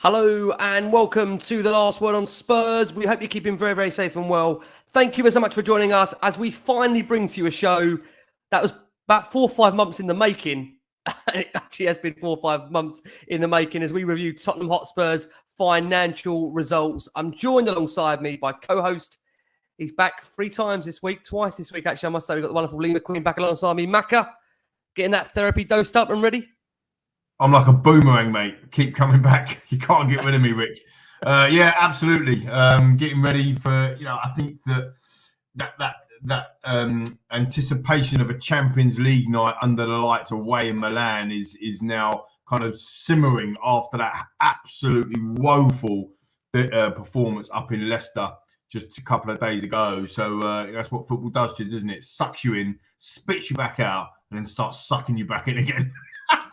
Hello and welcome to the Last Word on Spurs. We hope you're keeping very, very safe and well. Thank you so much for joining us as we finally bring to you a show that was about 4 or 5 months in the making. It actually has been 4 or 5 months in the making as we review Tottenham Hotspur's financial results. I'm joined alongside me by co-host. He's back 3 times this week, twice this week actually, I must say. We've got the wonderful Lee McQueen back alongside me. Macca, getting that therapy dosed up and ready? I'm like a boomerang, mate. Keep coming back. You can't get rid of me, Rich. Yeah, absolutely. Getting ready for, I think that anticipation of a Champions League night under the lights away in Milan is now kind of simmering after that absolutely woeful performance up in Leicester just a couple of days ago. So that's what football does to you, doesn't it? Sucks you in, spits you back out, and then starts sucking you back in again.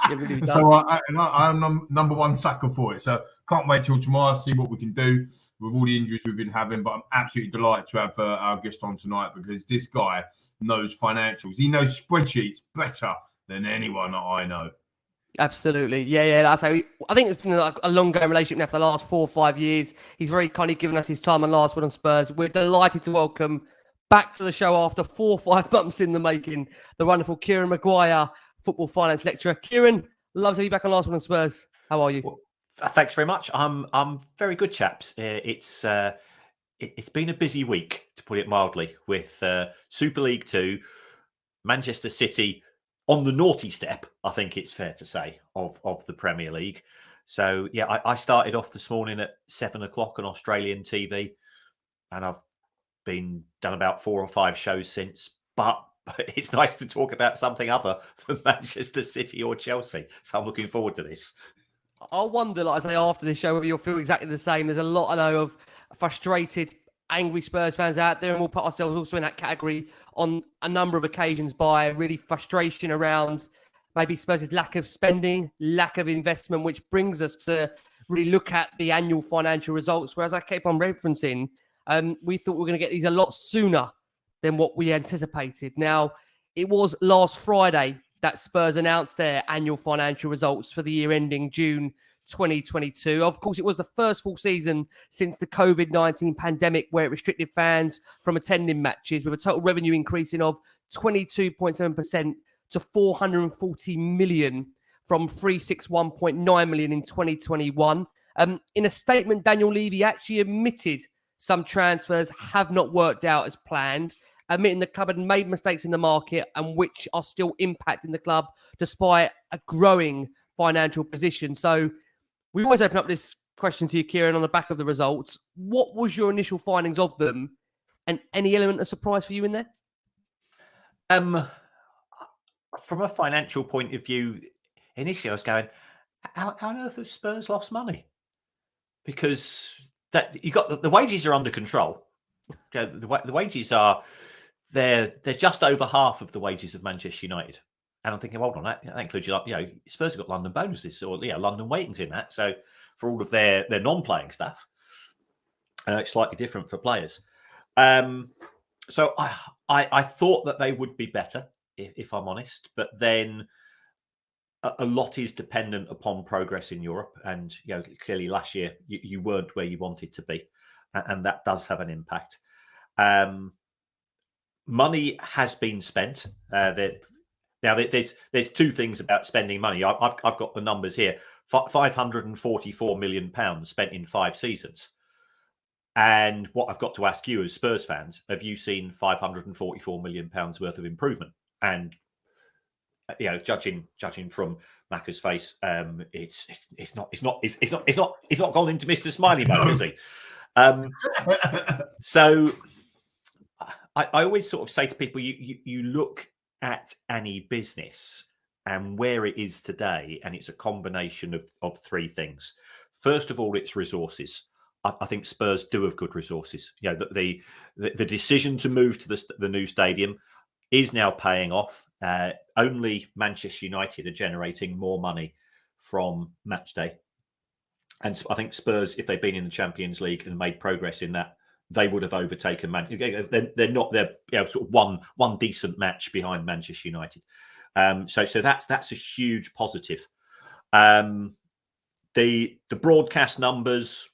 Really so I'm number one sucker for it. So can't wait till tomorrow, see what we can do with all the injuries we've been having. But I'm absolutely delighted to have our guest on tonight because this guy knows financials. He knows spreadsheets better than anyone that I know. Absolutely. Yeah. I think it's been a long-going relationship now for the last 4 or 5 years. He's very kindly given us his time on Last Word on Spurs. We're delighted to welcome back to the show after 4 or 5 months in the making, the wonderful Kieran Maguire, football finance lecturer. Kieran, love to be back on Last Word on Spurs. How are you? Well, thanks very much. I'm very good, chaps. It's been a busy week, to put it mildly, with Super League 2, Manchester City on the naughty step, I think it's fair to say, of the Premier League. So, yeah, I started off this morning at 7 o'clock on Australian TV, and I've done about 4 or 5 shows since. But it's nice to talk about something other than Manchester City or Chelsea. So I'm looking forward to this. I wonder, like I say, after this show, whether you'll feel exactly the same. There's a lot, I know, of frustrated, angry Spurs fans out there, and we'll put ourselves also in that category on a number of occasions by really frustration around maybe Spurs' lack of spending, lack of investment, which brings us to really look at the annual financial results. Whereas I keep on referencing, we thought we were going to get these a lot sooner than what we anticipated. Now, it was last Friday that Spurs announced their annual financial results for the year ending June 2022. Of course, it was the first full season since the COVID-19 pandemic where it restricted fans from attending matches, with a total revenue increasing of 22.7% to 440 million from 361.9 million in 2021. In a statement, Daniel Levy actually admitted some transfers have not worked out as planned, admitting the club had made mistakes in the market and which are still impacting the club despite a growing financial position. So we always open up this question to you, Kieran, on the back of the results. What was your initial findings of them, and any element of surprise for you in there? From a financial point of view, initially I was going, how on earth have Spurs lost money? Because that you got the wages are under control. The wages are they're just over half of the wages of Manchester United, and I'm thinking, hold on, that includes Spurs have got London bonuses or London waitings in that. So for all of their non-playing stuff, it's slightly different for players. So I thought that they would be better, if I'm honest, but then a lot is dependent upon progress in Europe, and clearly last year you weren't where you wanted to be, and that does have an impact. Money has been spent. Now there's 2 things about spending money. I've got the numbers here: £544 million spent in 5 seasons. And what I've got to ask you as Spurs fans: have you seen £544 million worth of improvement? And judging from Macca's face, it's not gone into Mr. Smiley mode, is he? So I always sort of say to people, you look at any business and where it is today, and it's a combination of 3 things. First of all, it's resources. I think Spurs do have good resources. The decision to move to the new stadium is now paying off. Only Manchester United are generating more money from Matchday. And I think Spurs, if they'd been in the Champions League and made progress in that, they would have overtaken they're sort of one decent match behind Manchester United. So that's a huge positive. There The broadcast numbers,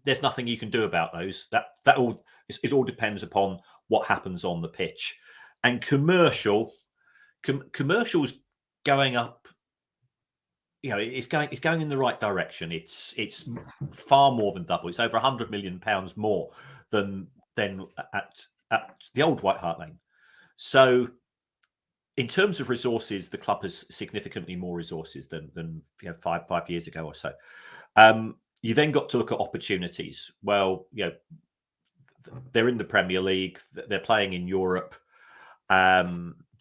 there's nothing you can do about those. That all it all depends upon what happens on the pitch. And commercials going up. It's going in the right direction. It's far more than double. It's over £100 million more than at the old White Hart Lane. So, in terms of resources, the club has significantly more resources than 5 years ago or so. You then got to look at opportunities. Well, they're in the Premier League. They're playing in Europe.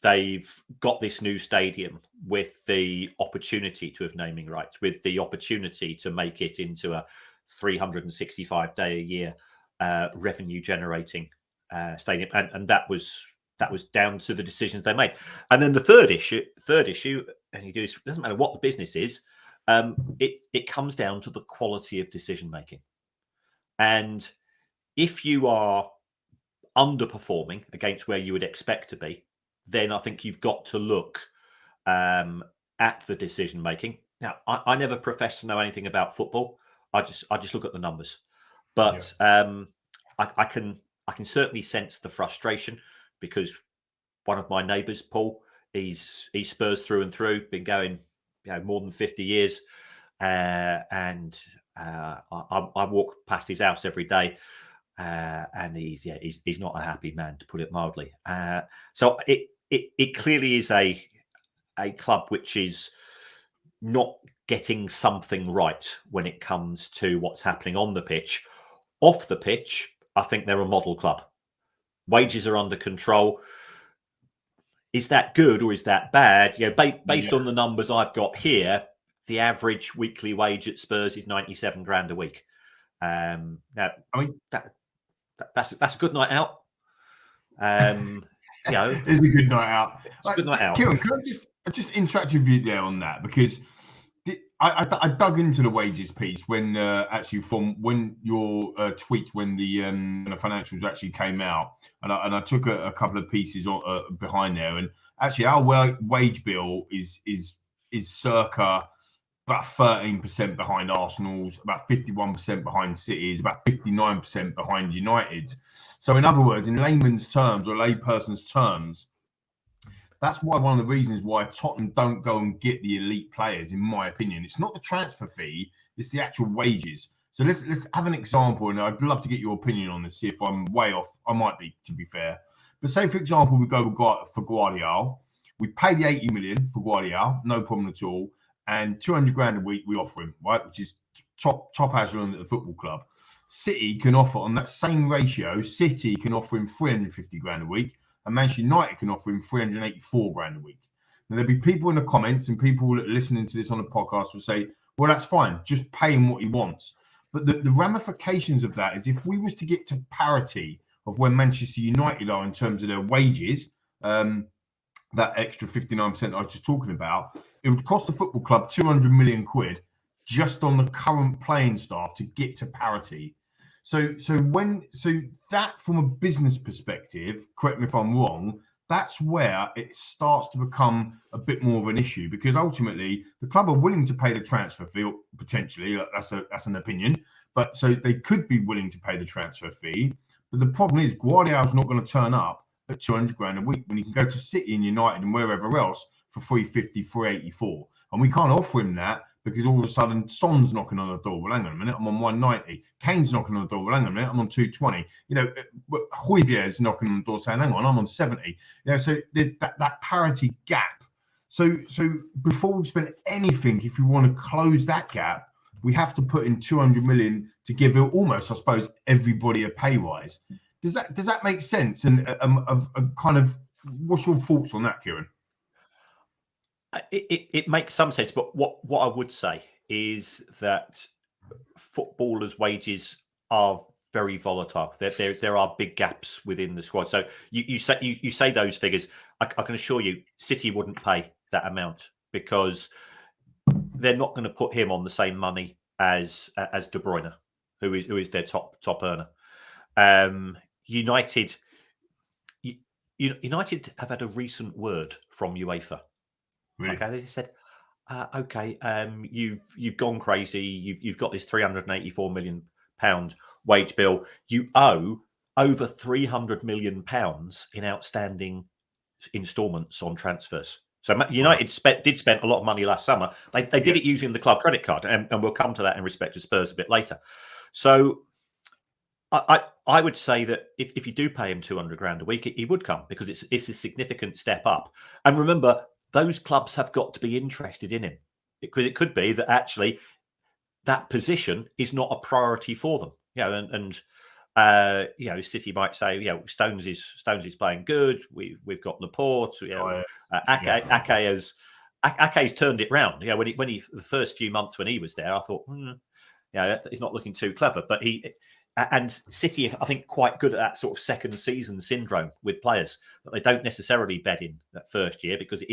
They've got this new stadium with the opportunity to have naming rights, with the opportunity to make it into a 365-day-a-year revenue-generating stadium, and that was down to the decisions they made. And then the third issue, and it doesn't matter what the business is, it comes down to the quality of decision making. And if you are underperforming against where you would expect to be, then I think you've got to look at the decision making. Now, I never profess to know anything about football. I just look at the numbers, but I can certainly sense the frustration, because one of my neighbours, Paul, he's Spurs through and through, been going more than 50 years, and I walk past his house every day. And he's not a happy man, to put it mildly. So it clearly is a club which is not getting something right when it comes to what's happening on the pitch. Off the pitch, I think they're a model club. Wages are under control. Is that good or is that bad? Based on the numbers I've got here, the average weekly wage at Spurs is 97 grand a week. Now, I mean that's a good night out. It's a good night out. It's a good night out. Kieran, can I just interact with you there on that, because I dug into the wages piece when actually from when your tweet when the financials actually came out, and I took a couple of pieces on, behind there, and actually our wage bill is circa about 13% behind Arsenal's, about 51% behind City's, about 59% behind United's. So in other words, in layman's terms or layperson's terms, that's why one of the reasons why Tottenham don't go and get the elite players, in my opinion. It's not the transfer fee, it's the actual wages. So let's have an example, and I'd love to get your opinion on this, see if I'm way off. I might be, to be fair. But say, for example, we go for Guardiola. We pay the 80 million for Guardiola, no problem at all. And 200 grand a week we offer him, right? Which is top echelon at the football club. City can offer, on that same ratio, City can offer him 350 grand a week, and Manchester United can offer him 384 grand a week. Now, there'll be people in the comments and people that are listening to this on the podcast will say, well, that's fine, just pay him what he wants. But the ramifications of that is, if we was to get to parity of where Manchester United are in terms of their wages, that extra 59% I was just talking about, it would cost the football club 200 million quid just on the current playing staff to get to parity. So that, from a business perspective, correct me if I'm wrong, that's where it starts to become a bit more of an issue, because ultimately the club are willing to pay the transfer fee, potentially. That's an opinion, but so they could be willing to pay the transfer fee. But the problem is Guardiola's not going to turn up at 200 grand a week when he can go to City and United and wherever else for 350, 384. And we can't offer him that, because all of a sudden Son's knocking on the door. Well, hang on a minute, I'm on 190. Kane's knocking on the door. Well, hang on a minute, I'm on 220. Højbjerg's knocking on the door saying, hang on, I'm on 70. So that parity gap. So before we spend anything, if we want to close that gap, we have to put in 200 million to give almost, I suppose, everybody a pay rise. Does that make sense? And kind of, what's your thoughts on that, Kieran? It makes some sense, but what I would say is that footballers' wages are very volatile. There are big gaps within the squad. So you say those figures. I can assure you, City wouldn't pay that amount, because they're not going to put him on the same money as De Bruyne, who is their top earner. United have had a recent word from UEFA. Really? Okay, they said, okay, you've gone crazy. You've got this 384 million pound wage bill. You owe over 300 million pounds in outstanding instalments on transfers. So United did spend a lot of money last summer. They did it using the club credit card, and we'll come to that in respect to Spurs a bit later. So I would say that if you do pay him 200 grand a week, he would come, because it's a significant step up. And remember, those clubs have got to be interested in him, because it could be that actually that position is not a priority for them. City might say, Stones is playing good. We've got Laporte. Ake's turned it round. When he the first few months when he was there, I thought, he's not looking too clever. But and City, I think, quite good at that sort of second season syndrome with players, that they don't necessarily bed in that first year, because it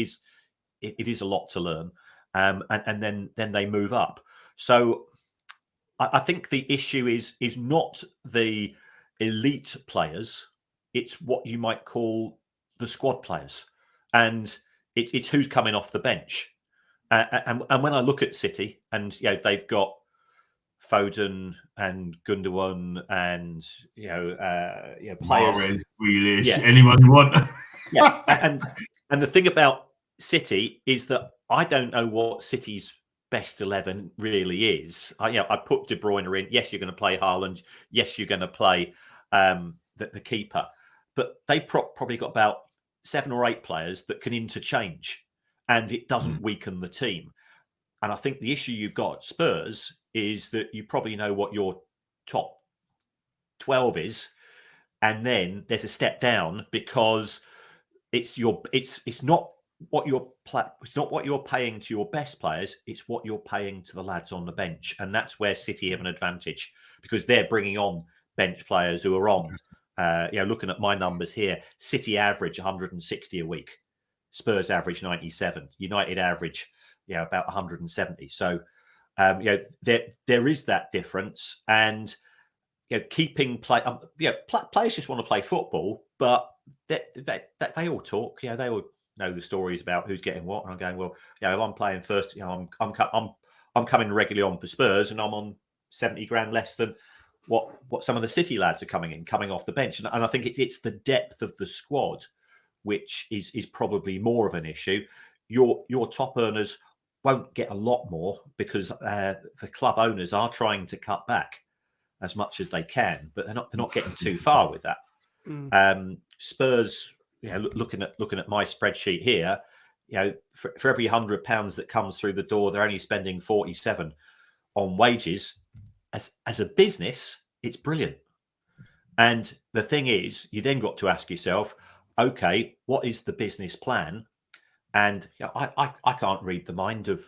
is a lot to learn, and then they move up. So I think the issue is not the elite players; it's what you might call the squad players, and it's who's coming off the bench. And when I look at City, and they've got Foden and Gundogan and players, Mahrez, Grealish, anyone you want. and the thing about City is that I don't know what City's best 11 really is. I put De Bruyne in. Yes, you're going to play Haaland. Yes, you're going to play the keeper, but they probably got about 7 or 8 players that can interchange, and it doesn't weaken the team. And I think the issue you've got at Spurs is that you probably know what your top 12 is, and then there's a step down, because it's not what you're paying to your best players, it's what you're paying to the lads on the bench. And that's where City have an advantage, because they're bringing on bench players who are on looking at my numbers here, City average 160 a week, Spurs average 97, United average about 170. So there is that difference. And keeping players just want to play football, but they all talk. They all know the stories about who's getting what. And I'm going, well, if I'm playing first, I'm coming regularly on for Spurs, and I'm on 70 grand less than what some of the City lads are coming off the bench. And I think it's the depth of the squad which is probably more of an issue. Your top earners won't get a lot more, because the club owners are trying to cut back as much as they can, but they're not getting too far with that. Spurs, looking at my spreadsheet here, for every £100 that comes through the door, they're only spending 47 on wages. As a business, it's brilliant. And the thing is, you then got to ask yourself, okay, what is the business plan? And I can't read the mind of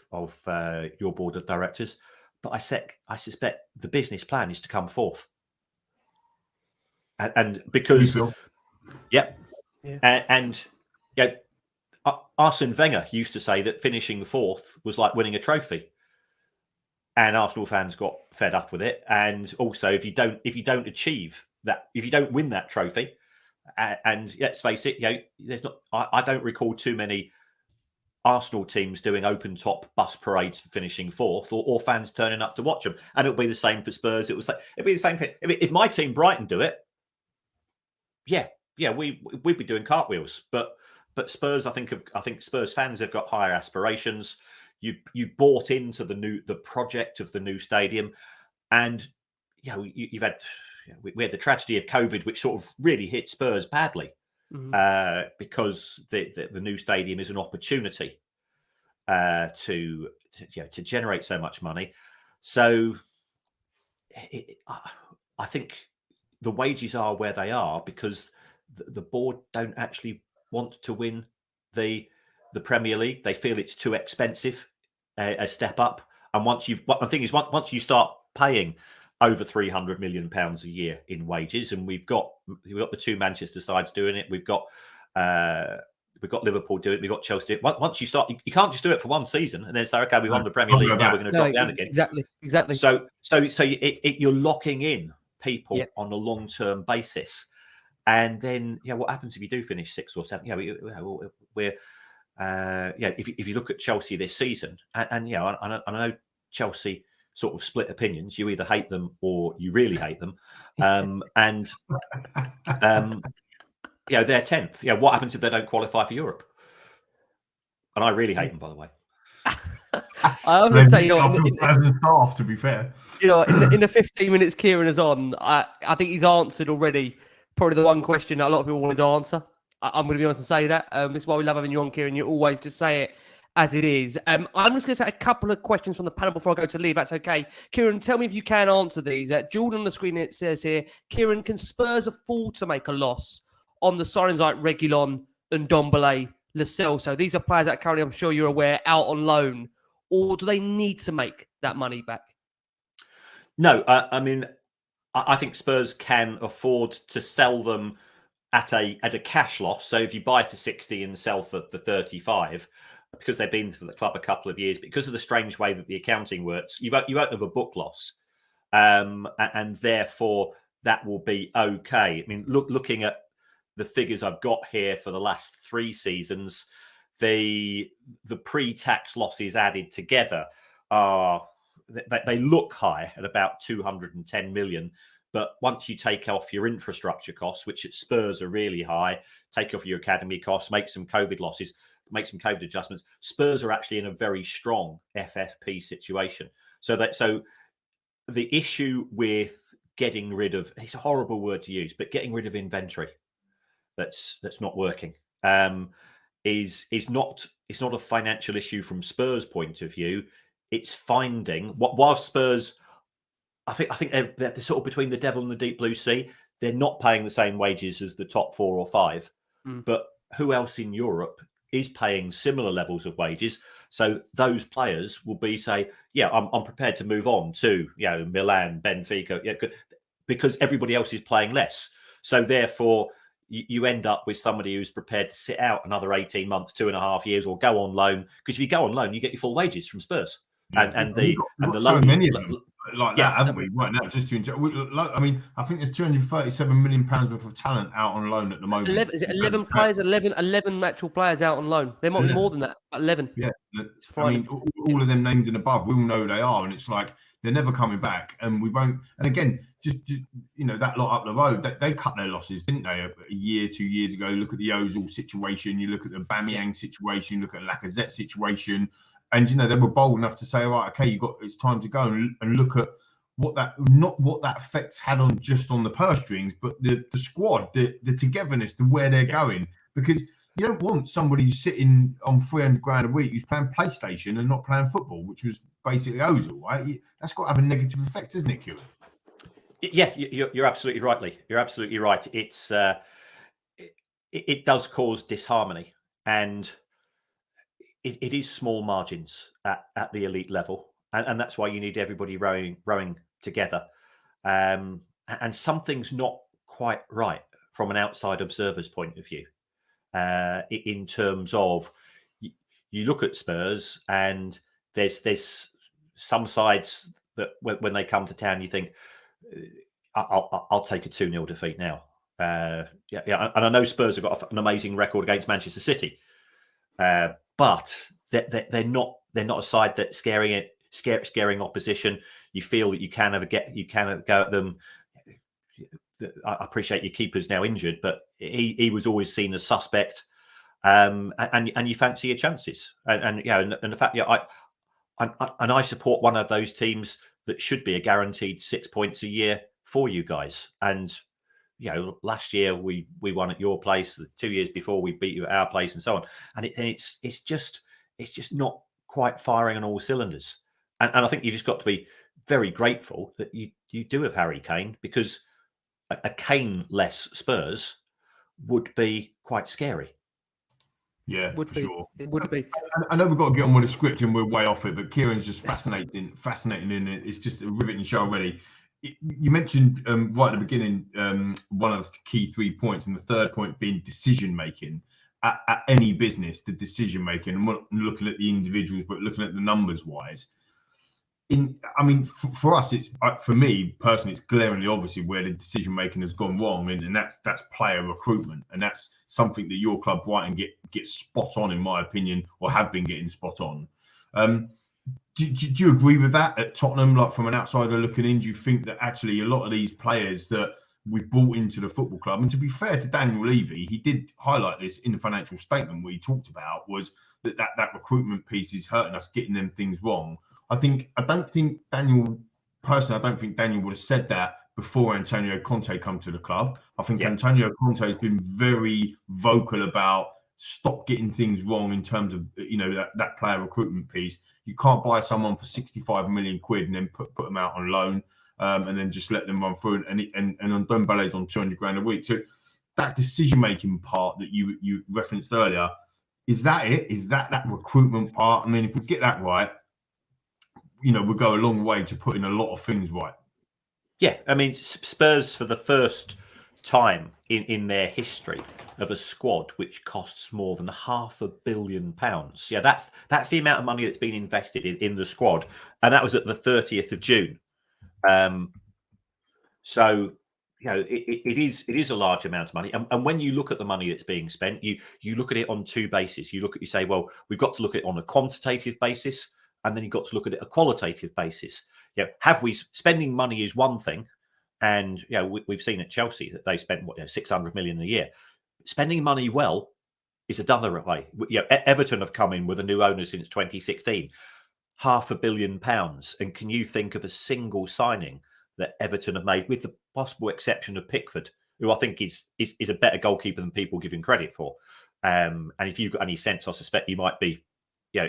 your board of directors, but I suspect the business plan is to come fourth. And because, Arsene Wenger used to say that finishing fourth was like winning a trophy, and Arsenal fans got fed up with it. And also, if you don't achieve that, if you don't win that trophy, and let's face it, there's not. I don't recall too many Arsenal teams doing open top bus parades for finishing fourth, or fans turning up to watch them. And it'll be the same for Spurs. It'd be the same thing if my team Brighton do it. We'd be doing cartwheels. But Spurs, I think Spurs fans have got higher aspirations. You bought into the project of the new stadium, and you've had we had the tragedy of COVID, which sort of really hit Spurs badly. Because the new stadium is an opportunity to generate so much money. So I think the wages are where they are because the board don't actually want to win the Premier League. They feel it's too expensive a step up. And once you start paying over £300 million a year in wages, and we've got the 2 Manchester sides doing it. We've got Liverpool doing it. We've got Chelsea doing it. Once you start, you can't just do it for one season and then say, okay, we won the Premier League, now we're going to drop down again. Exactly. So you're locking in people on a long-term basis, and then what happens if you do finish 6th or 7th? We're if you look at Chelsea this season, and I know Chelsea sort of split opinions. You either hate them or you really hate them, and they're 10th. What happens if they don't qualify for Europe? And I really hate them, by the way. I often say, staff, to be fair, in the 15 minutes Kieran is on, I think he's answered already probably the one question that a lot of people wanted to answer. I'm going to be honest and say that. This is why we love having you on, Kieran. You always just say it as it is. I'm just going to take a couple of questions from the panel before I go to Lee, if that's okay. Kieran, tell me if you can answer these. Jordan on the screen, it says here, Kieran, can Spurs afford to make a loss on the signings like Reguilon and Ndombele, Lascelles? So these are players that currently, I'm sure you're aware, out on loan. Or do they need to make that money back? No, I think Spurs can afford to sell them at a cash loss. So if you buy for 60 and sell for 35, because they've been for the club a couple of years, because of the strange way that the accounting works, you won't have a book loss, and therefore that will be okay. I mean, looking at the figures I've got here for the last 3 seasons, the pre-tax losses added together are they look high at about 210 million. But once you take off your infrastructure costs, which at Spurs are really high, take off your academy costs, make some COVID losses, make some COVID adjustments, Spurs are actually in a very strong FFP situation. So the issue with getting rid of, it's a horrible word to use, but getting rid of inventory that's not working is not a financial issue from Spurs' point of view. It's finding while Spurs, I think they're sort of between the devil and the deep blue sea. They're not paying the same wages as the top 4 or 5, but who else in Europe is paying similar levels of wages? So those players will say, I'm prepared to move on to Milan, Benfica, because everybody else is playing less. So therefore, you end up with somebody who's prepared to sit out another 18 months, 2.5 years, or go on loan. Because if you go on loan, you get your full wages from Spurs. And the so many of them like that, haven't we? Right now, just to enjoy. I mean, I think there's 237 million pounds worth of talent out on loan at the moment. 11 players? 11 actual players out on loan. There might be more than that. 11. Yeah, I mean, all of them names and above, we all know who they are, and it's like they're never coming back, and we won't. And again, just that lot up the road, they cut their losses, didn't they? A year, 2 years ago. Look at the Ozil situation. You look at the Bamiyang situation. Look at Lacazette situation. And they were bold enough to say, right, okay, it's time to go and look at what that effects had on the purse strings, but the squad, the togetherness, to where they're going. Because you don't want somebody sitting on 300 grand a week who's playing PlayStation and not playing football, which was basically Ozil, right? That's got to have a negative effect, isn't it, Kieran? Yeah, you're absolutely right, Lee. You're absolutely right. It's it does cause disharmony, and it is small margins at the elite level, and that's why you need everybody rowing together. And something's not quite right from an outside observer's point of view, in terms of you look at Spurs, and there's some sides that when they come to town, you think, I'll take a 2-0 defeat now. And I know Spurs have got an amazing record against Manchester City. But they're not a side that's scaring opposition. You feel that you can have a go at them. I appreciate your keeper's now injured, but he was always seen as suspect. And you fancy your chances. And the fact I support one of those teams that should be a guaranteed 6 points a year for you guys. And last year we won at your place. The 2 years before we beat you at our place, and so on. And it's just not quite firing on all cylinders. And I think you've just got to be very grateful that you do have Harry Kane, because a Kane-less Spurs would be quite scary. Yeah, for sure. It would be. I know we've got to get on with the script and we're way off it, but Kieran's just fascinating in it. It's just a riveting show already. You mentioned right at the beginning one of the key 3 points, and the third point being decision making at any business. The decision making, and not looking at the individuals, but looking at the numbers wise. I mean, for us, it's for me personally, it's glaringly obviously where the decision making has gone wrong, and that's player recruitment, and that's something that your club Brighton get spot on, in my opinion, or have been getting spot on. Do you agree with that at Tottenham? Like from an outsider looking in, do you think that actually a lot of these players that we've brought into the football club, and to be fair to Daniel Levy, he did highlight this in the financial statement where he talked about was that recruitment piece is hurting us, getting them things wrong. I don't think Daniel would have said that before Antonio Conte come to the club. I think Antonio Conte has been very vocal about stop getting things wrong in terms of that player recruitment piece. You can't buy someone for 65 million quid and then put them out on loan and then just let them run through. And on Ndombele's on 200 grand a week. So that decision making part that you referenced earlier, is that it? Is that recruitment part? I mean, if we get that right, we'll go a long way to putting a lot of things right. Yeah, I mean, Spurs for the first time in their history of a squad which costs more than £500 million. Yeah, that's the amount of money that's been invested in the squad, and that was at the 30th of June. So it is a large amount of money, and when you look at the money that's being spent, you look at it on two bases. You say, well, we've got to look at it on a quantitative basis, and then you've got to look at it a qualitative basis. Have we spending money is one thing, and we've seen at Chelsea that they spent 600 million a year. Spending money well is another way. Everton have come in with a new owner since 2016, £500 million, and can you think of a single signing that Everton have made, with the possible exception of Pickford, who I think is a better goalkeeper than people give him credit for? And if you've got any sense, I suspect you might be.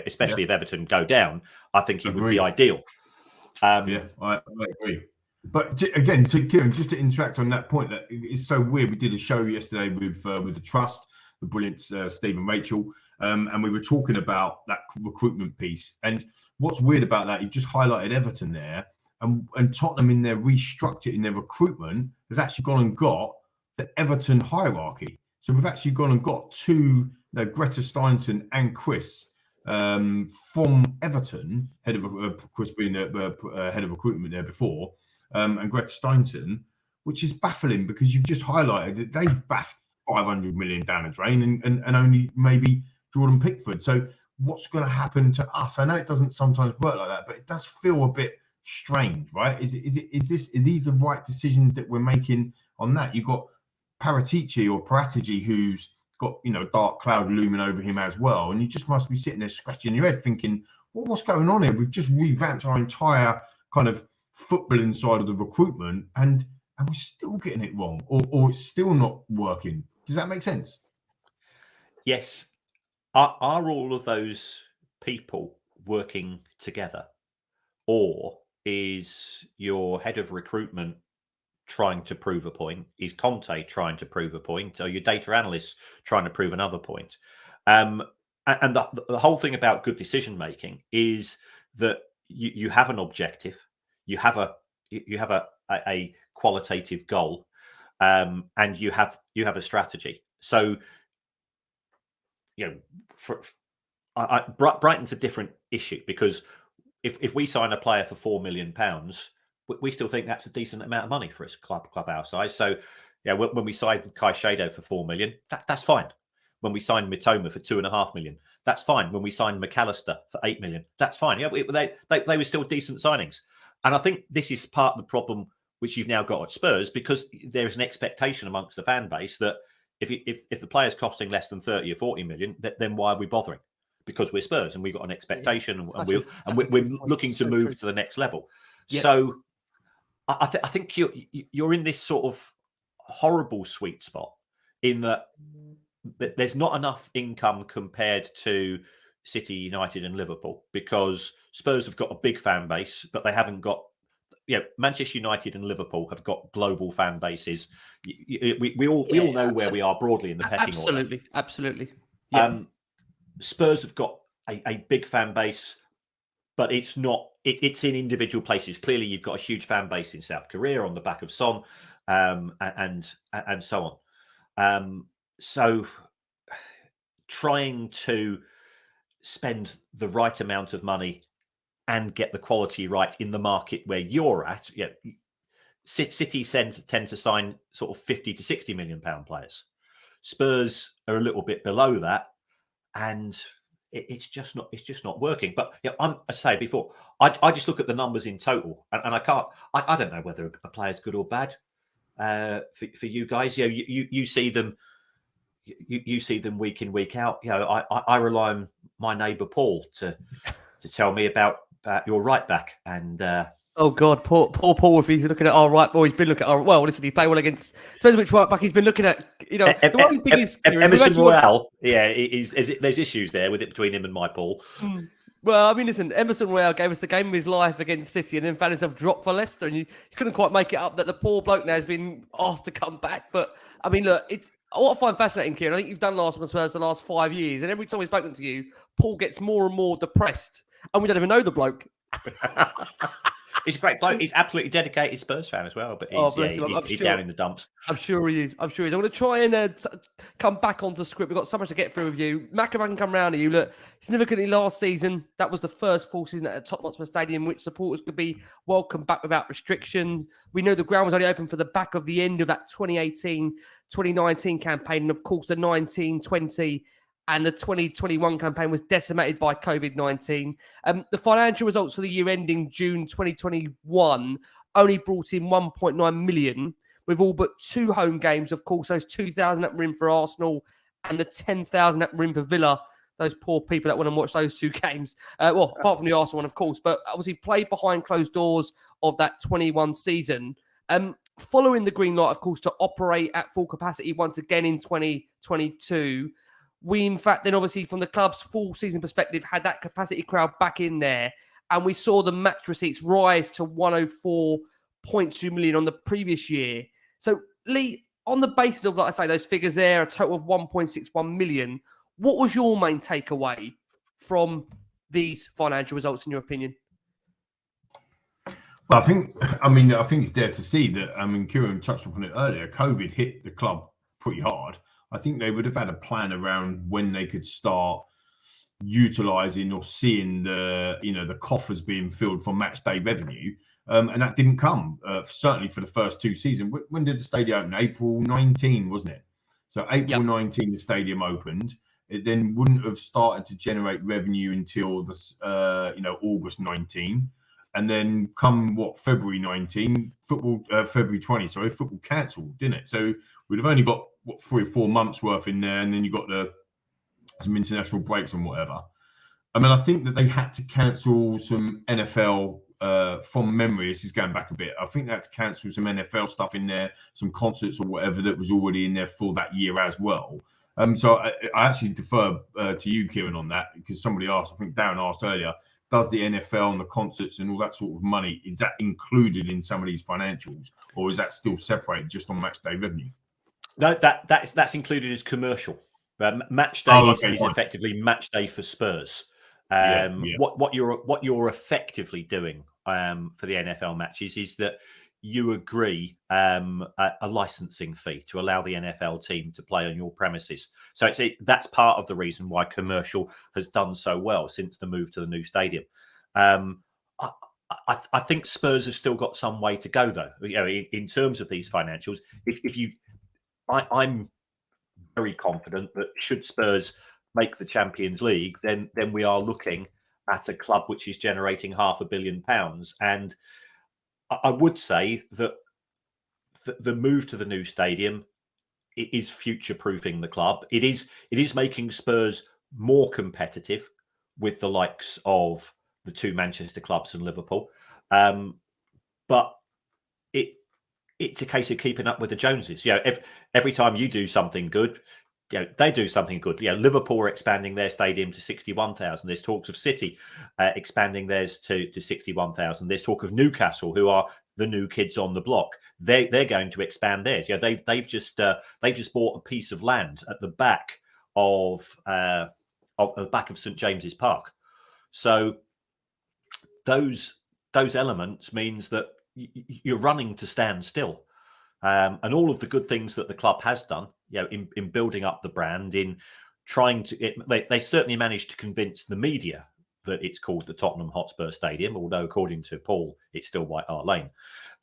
Especially if Everton go down, I think he would be ideal. I agree. But again, to Kieran, just to interact on that point, that it's so weird. We did a show yesterday with the Trust, the brilliant Steve and Rachel, and we were talking about that recruitment piece. And what's weird about that, you've just highlighted Everton there, and Tottenham in their restructure in their recruitment has actually gone and got the Everton hierarchy. So we've actually gone and got two, Greta Steinson and Chris. From Everton, head of Chris being head of recruitment there before, and Greg Steinson, which is baffling because you've just highlighted that they've baffed 500 million down the drain and only maybe Jordan Pickford. So what's going to happen to us? I know it doesn't sometimes work like that, but it does feel a bit strange, right? Are these the right decisions that we're making on that? You've got Paratici, who's got a dark cloud looming over him as well, and you just must be sitting there scratching your head thinking, what's going on here? We've just revamped our entire kind of footballing side of the recruitment, and we're still getting it wrong, or it's still not working. Does that make sense? Yes. Are all of those people working together, or is your head of recruitment trying to prove a point? Is Conte trying to prove a point? Are your data analysts trying to prove another point? And the whole thing about good decision making is that you have an objective, you have a qualitative goal, and you have a strategy. So Brighton's a different issue, because if we sign a player for £4 million, we still think that's a decent amount of money for a club our size. So, when we signed Caicedo for £4 million, that's fine. When we signed Mitoma for £2.5 million, that's fine. When we signed McAllister for £8 million, that's fine. They were still decent signings. And I think this is part of the problem which you've now got at Spurs, because there is an expectation amongst the fan base that if the player's costing less than 30 or 40 million, then why are we bothering? Because we're Spurs and we've got an expectation, and we're looking to move to the next level. Yep. So I think you're in this sort of horrible sweet spot in that there's not enough income compared to City, United and Liverpool, because Spurs have got a big fan base, but they haven't got, Manchester United and Liverpool have got global fan bases. We all know where we are broadly in the pecking order. Absolutely. Yeah. Spurs have got a big fan base, but it's not. It's in individual places. Clearly, you've got a huge fan base in South Korea on the back of Son, and so on. So, trying to spend the right amount of money and get the quality right in the market where you're at. City tend to sign sort of 50 to 60 million pound players. Spurs are a little bit below that, and it's just not working. But I say before, I just look at the numbers in total, and I can't. I don't know whether a player's good or bad. For you guys, you see them. You see them week in, week out. I rely on my neighbour Paul to tell me about your right back. And oh God, poor Paul. If he's looking at our right, he's been looking at our listen, he played well against. Depends which right back he's been looking at. The one thing is Emerson Royale. There's issues there with it between him and my Paul. Well, I mean, listen, Emerson Royale gave us the game of his life against City and then found himself dropped for Leicester, and you couldn't quite make it up that the poor bloke now has been asked to come back. But I mean, look, it's what I find fascinating, Kieran. I think you've done Last One Spurs the last 5 years, and every time we've spoken to you, Paul gets more and more depressed, and we don't even know the bloke. He's a great bloke. He's absolutely dedicated Spurs fan as well, but he's down in the dumps. I'm sure he is. I'm going to try and come back onto script. We've got so much to get through with you. Mac, if I can come round to you. Look, significantly last season, that was the first full season at Tottenham Hotspur Stadium, which supporters could be welcomed back without restrictions. We know the ground was only open for the back of the end of that 2018-2019 campaign, and of course the 19-20 and the 2021 campaign was decimated by COVID-19. The financial results for the year ending June 2021 only brought in 1.9 million, with all but 2 home games. Of course, those 2,000 at Rim for Arsenal and the 10,000 at Rim for Villa. Those poor people that went and watched those 2 games. Apart from the Arsenal one, of course, but obviously played behind closed doors of that 21 season. Following the green light, of course, to operate at full capacity once again in 2022, we, in fact, then obviously from the club's full season perspective, had that capacity crowd back in there. And we saw the match receipts rise to 104.2 million on the previous year. So, Lee, on the basis of, like I say, those figures there, a total of 1.61 million, what was your main takeaway from these financial results, in your opinion? Well, I think it's there to see that, Kieran touched upon it earlier. COVID hit the club pretty hard. I think they would have had a plan around when they could start utilising or seeing the coffers being filled from Matchday revenue, and that didn't come. Certainly for the first 2 seasons. When did the stadium open? April 19, wasn't it? So April 19, the stadium opened. It then wouldn't have started to generate revenue until August 19, and then come February 19, February 20. Sorry, football cancelled, didn't it? So we'd have only got 3 or 4 months worth in there, and then you got some international breaks and whatever. I mean, I think that they had to cancel some NFL from memory. This is going back a bit. I think they had to cancel some NFL stuff in there, some concerts or whatever that was already in there for that year as well. So I actually defer to you, Kieran, on that, because somebody asked, I think Darren asked earlier, does the NFL and the concerts and all that sort of money, is that included in some of these financials, or is that still separated just on Matchday revenue? No, that's included as commercial. Matchday is effectively Matchday for Spurs. What you're effectively doing for the NFL matches is that you agree a licensing fee to allow the NFL team to play on your premises. So that's part of the reason why commercial has done so well since the move to the new stadium. I think Spurs have still got some way to go, though. In terms of these financials, I'm very confident that should Spurs make the Champions League, then we are looking at a club which is generating £500 million. And I would say that the move to the new stadium is future-proofing the club. It is making Spurs more competitive with the likes of the 2 Manchester clubs and Liverpool. But it's a case of keeping up with the Joneses. Every time you do something good, they do something good. Liverpool are expanding their stadium to 61,000. There's talks of City expanding theirs to 61,000. There's talk of Newcastle, who are the new kids on the block. They're going to expand theirs. They've just bought a piece of land at the back of St James's Park. So those elements means that you're running to stand still. And all of the good things that the club has done, in building up the brand, in trying to, they certainly managed to convince the media that it's called the Tottenham Hotspur Stadium, although according to Paul, it's still White Hart Lane.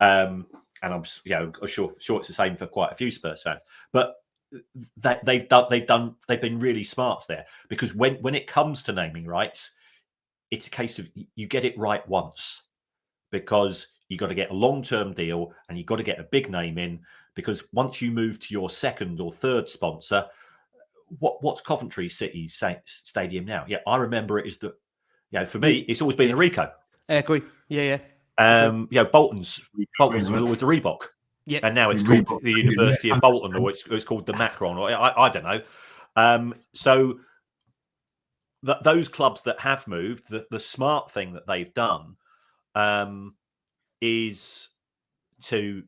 And I'm sure it's the same for quite a few Spurs fans. But they've been really smart there, because when it comes to naming rights, it's a case of you get it right once, because you've got to get a long-term deal and you've got to get a big name in, because once you move to your second or third sponsor, what's Coventry City Stadium now? Yeah, I remember it as for me, it's always been the Rico. I agree. Yeah. Bolton's was always the Reebok. Yeah. And now it's called the University of Bolton, or it's called the Macron, or I don't know. So those clubs that have moved, the smart thing that they've done is to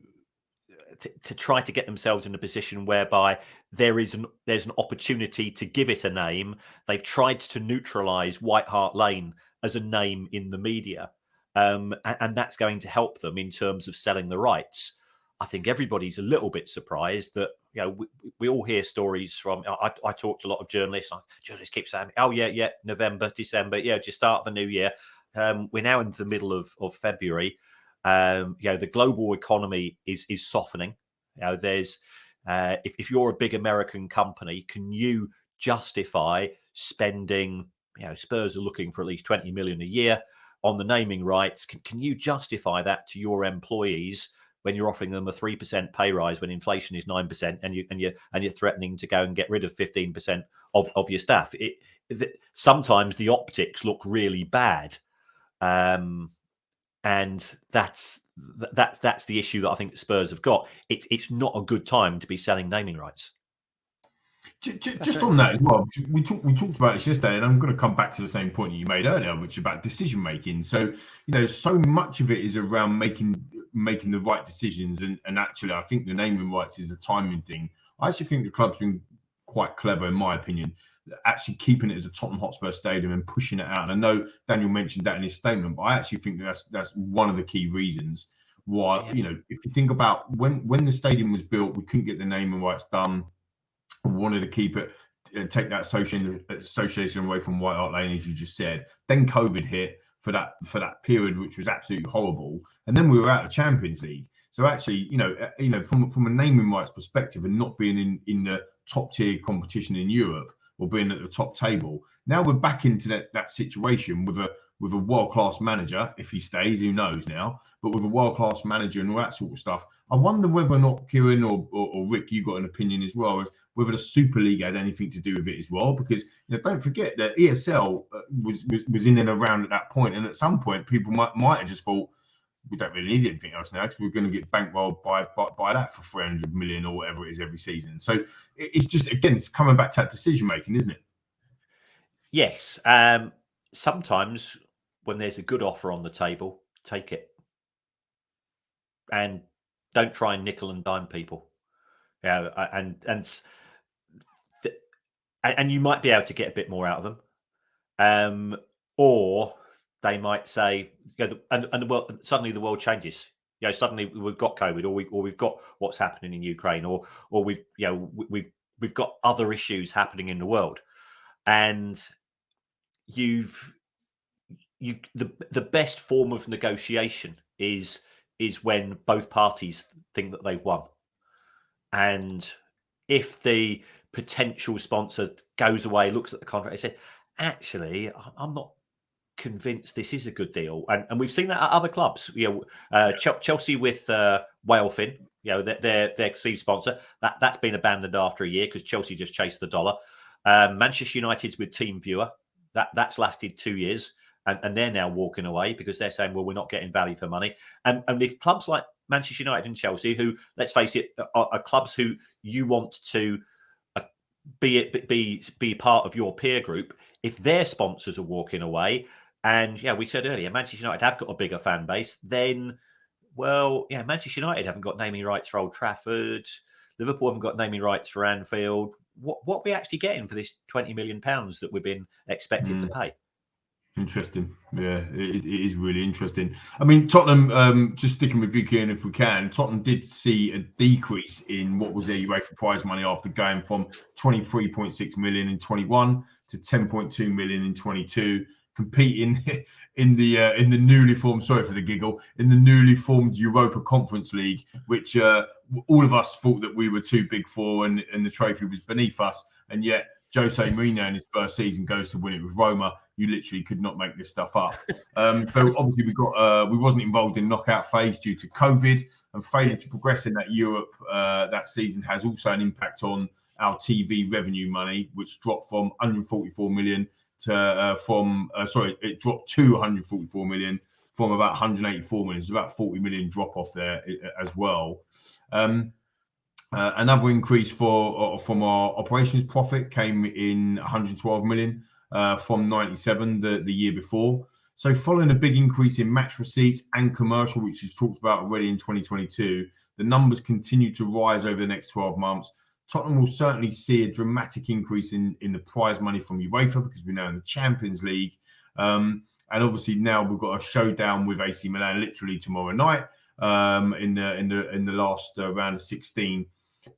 try to get themselves in a position whereby there's an opportunity to give it a name. They've tried to neutralise White Hart Lane as a name in the media, and that's going to help them in terms of selling the rights. I think everybody's a little bit surprised that we all hear stories from. I talk to a lot of journalists. Journalists keep saying, "Oh yeah, November, December, just start the new year." We're now into the middle of February. The global economy is softening. There's if you're a big American company, can you justify spending? Spurs are looking for at least 20 million a year on the naming rights. Can you justify that to your employees when you're offering them a 3% pay rise when inflation is 9%, and you're threatening to go and get rid of 15% of your staff? Sometimes the optics look really bad. And that's the issue that I think the Spurs have got. It's not a good time to be selling naming rights. Just on that as well, we talked about this yesterday, and I'm going to come back to the same point that you made earlier, which is about decision making. So so much of it is around making the right decisions, and actually, I think the naming rights is a timing thing. I actually think the club's been quite clever, in my opinion, actually keeping it as a Tottenham Hotspur Stadium and pushing it out. And I know Daniel mentioned that in his statement, but I actually think that's one of the key reasons why. If you think about when the stadium was built, we couldn't get the naming rights done. We wanted to keep it, take that association away from White Hart Lane, as you just said. Then COVID hit for that period, which was absolutely horrible, and then we were out of Champions League. So actually, from a naming rights perspective, and not being in the top tier competition in Europe, or being at the top table, now we're back into that situation with a world-class manager. If he stays, who knows now, but with a world-class manager and all that sort of stuff. I wonder whether or not, Kieran or Rick, you got an opinion as well, as whether the Super League had anything to do with it as well, because don't forget that ESL was in and around at that point, and at some point people might have just thought, we don't really need anything else now, because we're going to get bankrolled by that for 300 million or whatever it is every season. So it's just, again, it's coming back to that decision making, isn't it? Yes. Sometimes when there's a good offer on the table, take it, and don't try and nickel and dime people. And you might be able to get a bit more out of them, or they might say, suddenly the world changes. Suddenly we've got COVID, or we've got what's happening in Ukraine, or we've got other issues happening in the world, and the best form of negotiation is when both parties think that they've won. And if the potential sponsor goes away, looks at the contract, and says, actually, I'm not convinced this is a good deal. And we've seen that at other clubs. Chelsea with Whalefin, their seed sponsor, that's been abandoned after a year because Chelsea just chased the dollar. Manchester United's with TeamViewer, that's lasted 2 years, and they're now walking away because they're saying, well, we're not getting value for money. And if clubs like Manchester United and Chelsea, who, let's face it, are clubs who you want to be part of your peer group, if their sponsors are walking away, and we said earlier, Manchester United have got a bigger fan base, then, Manchester United haven't got naming rights for Old Trafford, Liverpool haven't got naming rights for Anfield. What are we actually getting for this £20 million that we've been expected to pay? Interesting. Yeah, it is really interesting. I mean, Tottenham, just sticking with you, Kieran, if we can, Tottenham did see a decrease in what was their UEFA prize money after going from 23.6 million in 21 to 10.2 million in 22. competing in the newly formed, sorry for the giggle, in the newly formed Europa Conference League, which all of us thought that we were too big for, and the trophy was beneath us, and yet Jose Mourinho in his first season goes to win it with Roma. You literally could not make this stuff up. So obviously we wasn't involved in knockout phase due to COVID, and failure to progress in that Europe that season has also an impact on our TV revenue money, which dropped from 144 million to it dropped to 144 million from about 184 million. It's about 40 million drop off there as well. Another increase from our operations profit came in 112 million from 97 the year before. So following a big increase in match receipts and commercial, which is talked about already in 2022, the numbers continue to rise over the next 12 months. Tottenham will certainly see a dramatic increase in the prize money from UEFA, because we're now in the Champions League. And obviously now we've got a showdown with AC Milan literally tomorrow night in the last round of 16.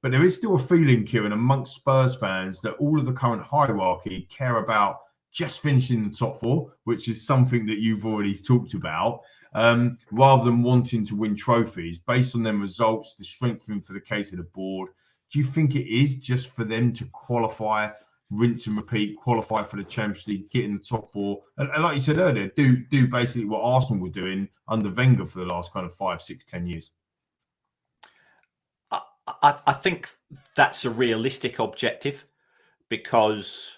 But there is still a feeling, Kieran, amongst Spurs fans that all of the current hierarchy care about just finishing the top four, which is something that you've already talked about, rather than wanting to win trophies based on their results, the strengthening for the case of the board. Do you think it is just for them to qualify, rinse and repeat, qualify for the Champions League, get in the top four, and like you said earlier, do basically what Arsenal were doing under Wenger for the last kind of 5, 6, 10 years? I think that's a realistic objective, because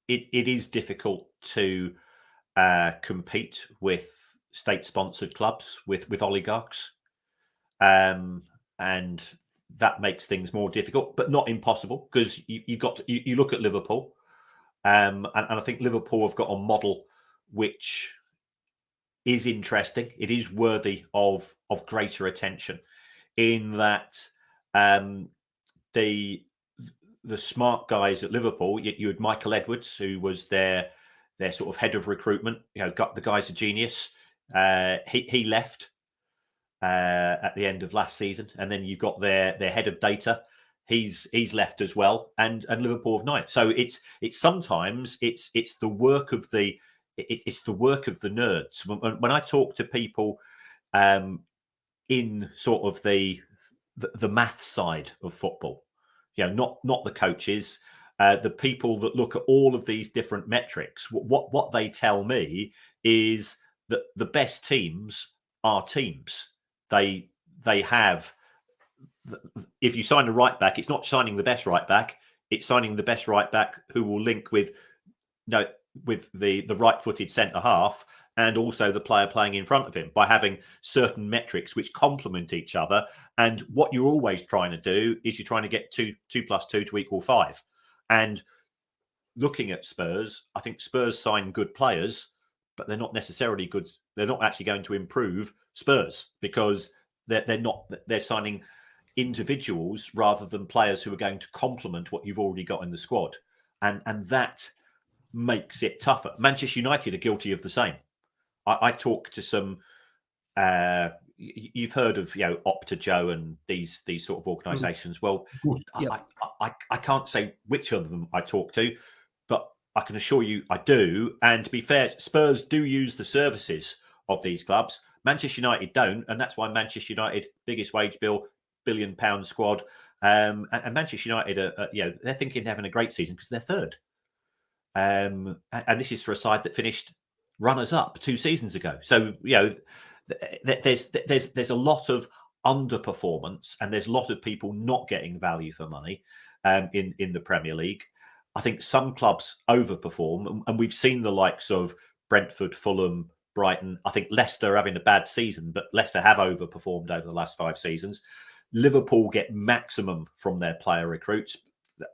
it is difficult to compete with state-sponsored clubs, with oligarchs, and that makes things more difficult, but not impossible, because you look at Liverpool, and I think Liverpool have got a model which is interesting. It is worthy of greater attention, in that the smart guys at Liverpool, you had Michael Edwards, who was their sort of head of recruitment. Got the guy's a genius. He left at the end of last season, and then you've got their head of data. He's left as well, and Liverpool have not. So it's sometimes it's the work of the nerds. When I talk to people in sort of the math side of football, not the coaches, the people that look at all of these different metrics, what they tell me is that the best teams are teams. They have, if you sign a right back, it's not signing the best right back, it's signing the best right back who will link with the right-footed centre half, and also the player playing in front of him, by having certain metrics which complement each other. And what you're always trying to do is you're trying to get 2 + 2 to equal 5. And looking at Spurs, I think Spurs sign good players, but they're not necessarily good. They're not actually going to improve Spurs, because they're signing individuals rather than players who are going to complement what you've already got in the squad. And that makes it tougher. Manchester United are guilty of the same. I talk to some, you've heard of, Opta Joe and these sort of organisations. Well, yep. I can't say which of them I talk to, but I can assure you I do. And to be fair, Spurs do use the services of these clubs. Manchester United don't, and that's why Manchester United, biggest wage bill, £1 billion squad, and Manchester United are they're thinking they're having a great season because they're third. And this is for a side that finished runners-up 2 seasons ago. So there's a lot of underperformance, and there's a lot of people not getting value for money in the Premier League. I think some clubs overperform, and we've seen the likes of Brentford, Fulham, Brighton. I think Leicester are having a bad season, but Leicester have overperformed over the last 5 seasons. Liverpool get maximum from their player recruits.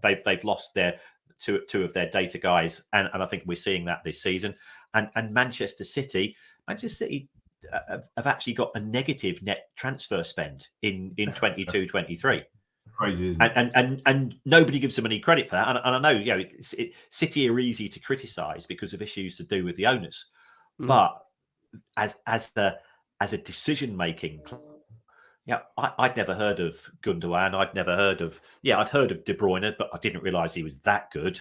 They've lost their two of their data guys, and I think we're seeing that this season. And Manchester City have actually got a negative net transfer spend in 22-23. Crazy, isn't it? And nobody gives them any credit for that. And I know, City are easy to criticise because of issues to do with the owners, but as a decision making, I'd never heard of Gundogan. I'd never heard of I'd heard of De Bruyne, but I didn't realise he was that good.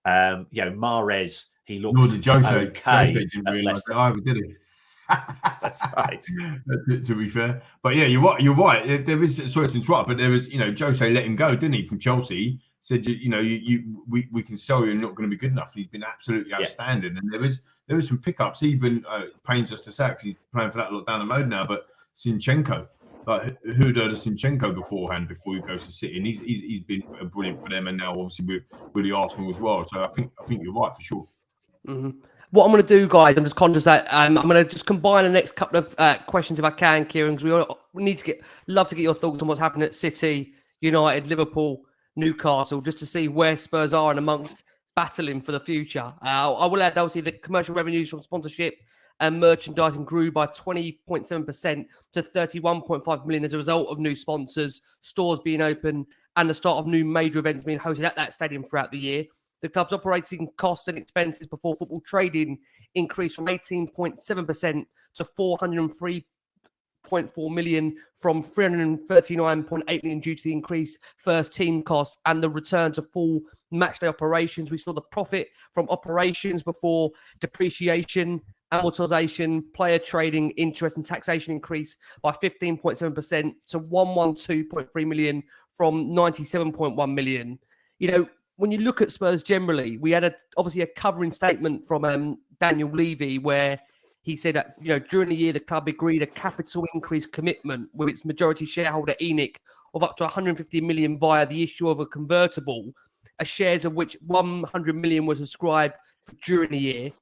Mahrez, he looked Nor did Jose. okay Jose didn't at realise Leicester. that either, did he? That's right. To be fair, but yeah, you're right. You're right. There is, sorry to interrupt, but there was, Jose let him go, didn't he? From Chelsea, said, we can sell you. You're not going to be good enough. And he's been absolutely outstanding. And there was some pickups. Even pains us to say, 'cause he's playing for that lot down the road now. But Zinchenko, like who'd heard of Zinchenko beforehand before he goes to City? And he's been brilliant for them, and now obviously with the Arsenal as well. So I think you're right for sure. Mm-hmm. What I'm going to do, guys, I'm just conscious that I'm going to just combine the next couple of questions if I can, Kieran, because we need to love to get your thoughts on what's happening at City, United, Liverpool, Newcastle, just to see where Spurs are and amongst battling for the future. I will add, obviously, the commercial revenues from sponsorship and merchandising grew by 20.7% to 31.5 million as a result of new sponsors, stores being open, and the start of new major events being hosted at that stadium throughout the year. The club's operating costs and expenses before football trading increased from 18.7% to 403.4 million from 339.8 million due to the increased first team costs and the return to full matchday operations. We saw the profit from operations before depreciation, amortization, player trading, interest and taxation increase by 15.7% to 112.3 million from 97.1 million. When you look at Spurs generally, we had obviously a covering statement from Daniel Levy where he said that, during the year, the club agreed a capital increase commitment with its majority shareholder, ENIC, of up to 150 million via the issue of a convertible, shares of which 100 million was ascribed during the year.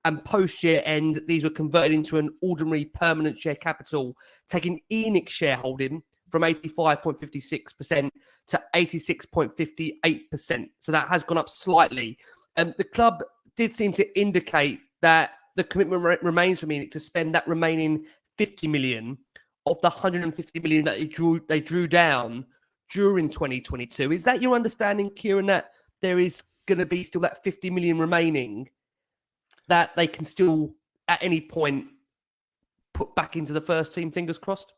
And post-year end, these were converted into an ordinary permanent share capital, taking ENIC shareholding from 85.56% to 86.58%. So that has gone up slightly. The club did seem to indicate that the commitment remains from ENIC to spend that remaining 50 million of the 150 million that they drew down during 2022. Is that your understanding, Kieran, that there is going to be still that 50 million remaining that they can still, at any point, put back into the first team, fingers crossed?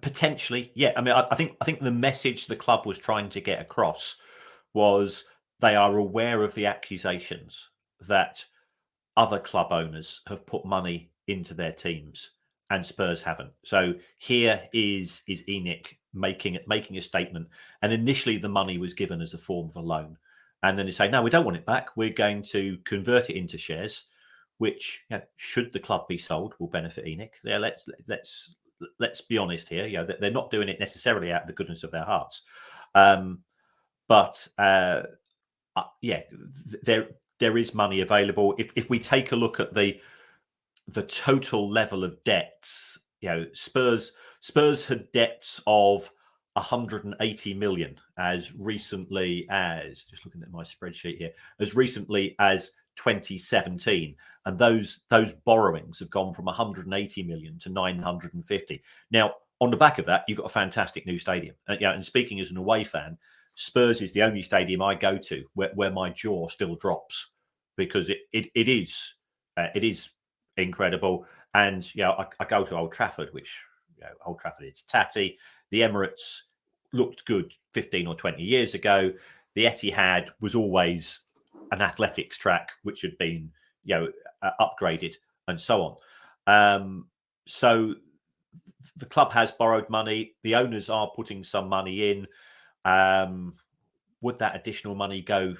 Potentially, yeah. I mean, I think the message the club was trying to get across was they are aware of the accusations that other club owners have put money into their teams and Spurs haven't. So here is ENIC making a statement, and initially the money was given as a form of a loan, and then they say, no, we don't want it back. We're going to convert it into shares, which, should the club be sold, will benefit ENIC. Yeah, let's be honest here. They're not doing it necessarily out of the goodness of their hearts, but there is money available. If we take a look at the total level of debts, Spurs had debts of 180 million as recently as, just looking at my spreadsheet here, as recently as 2017, and those borrowings have gone from 180 million to 950. Now, on the back of that, you've got a fantastic new stadium. And speaking as an away fan, Spurs is the only stadium I go to where my jaw still drops, because it is incredible. And I go to Old Trafford, which Old Trafford, it's tatty. The Emirates looked good 15 or 20 years ago. The Etihad was always an athletics track which had been upgraded and so on. So the club has borrowed money. The owners are putting some money in. Would that additional money go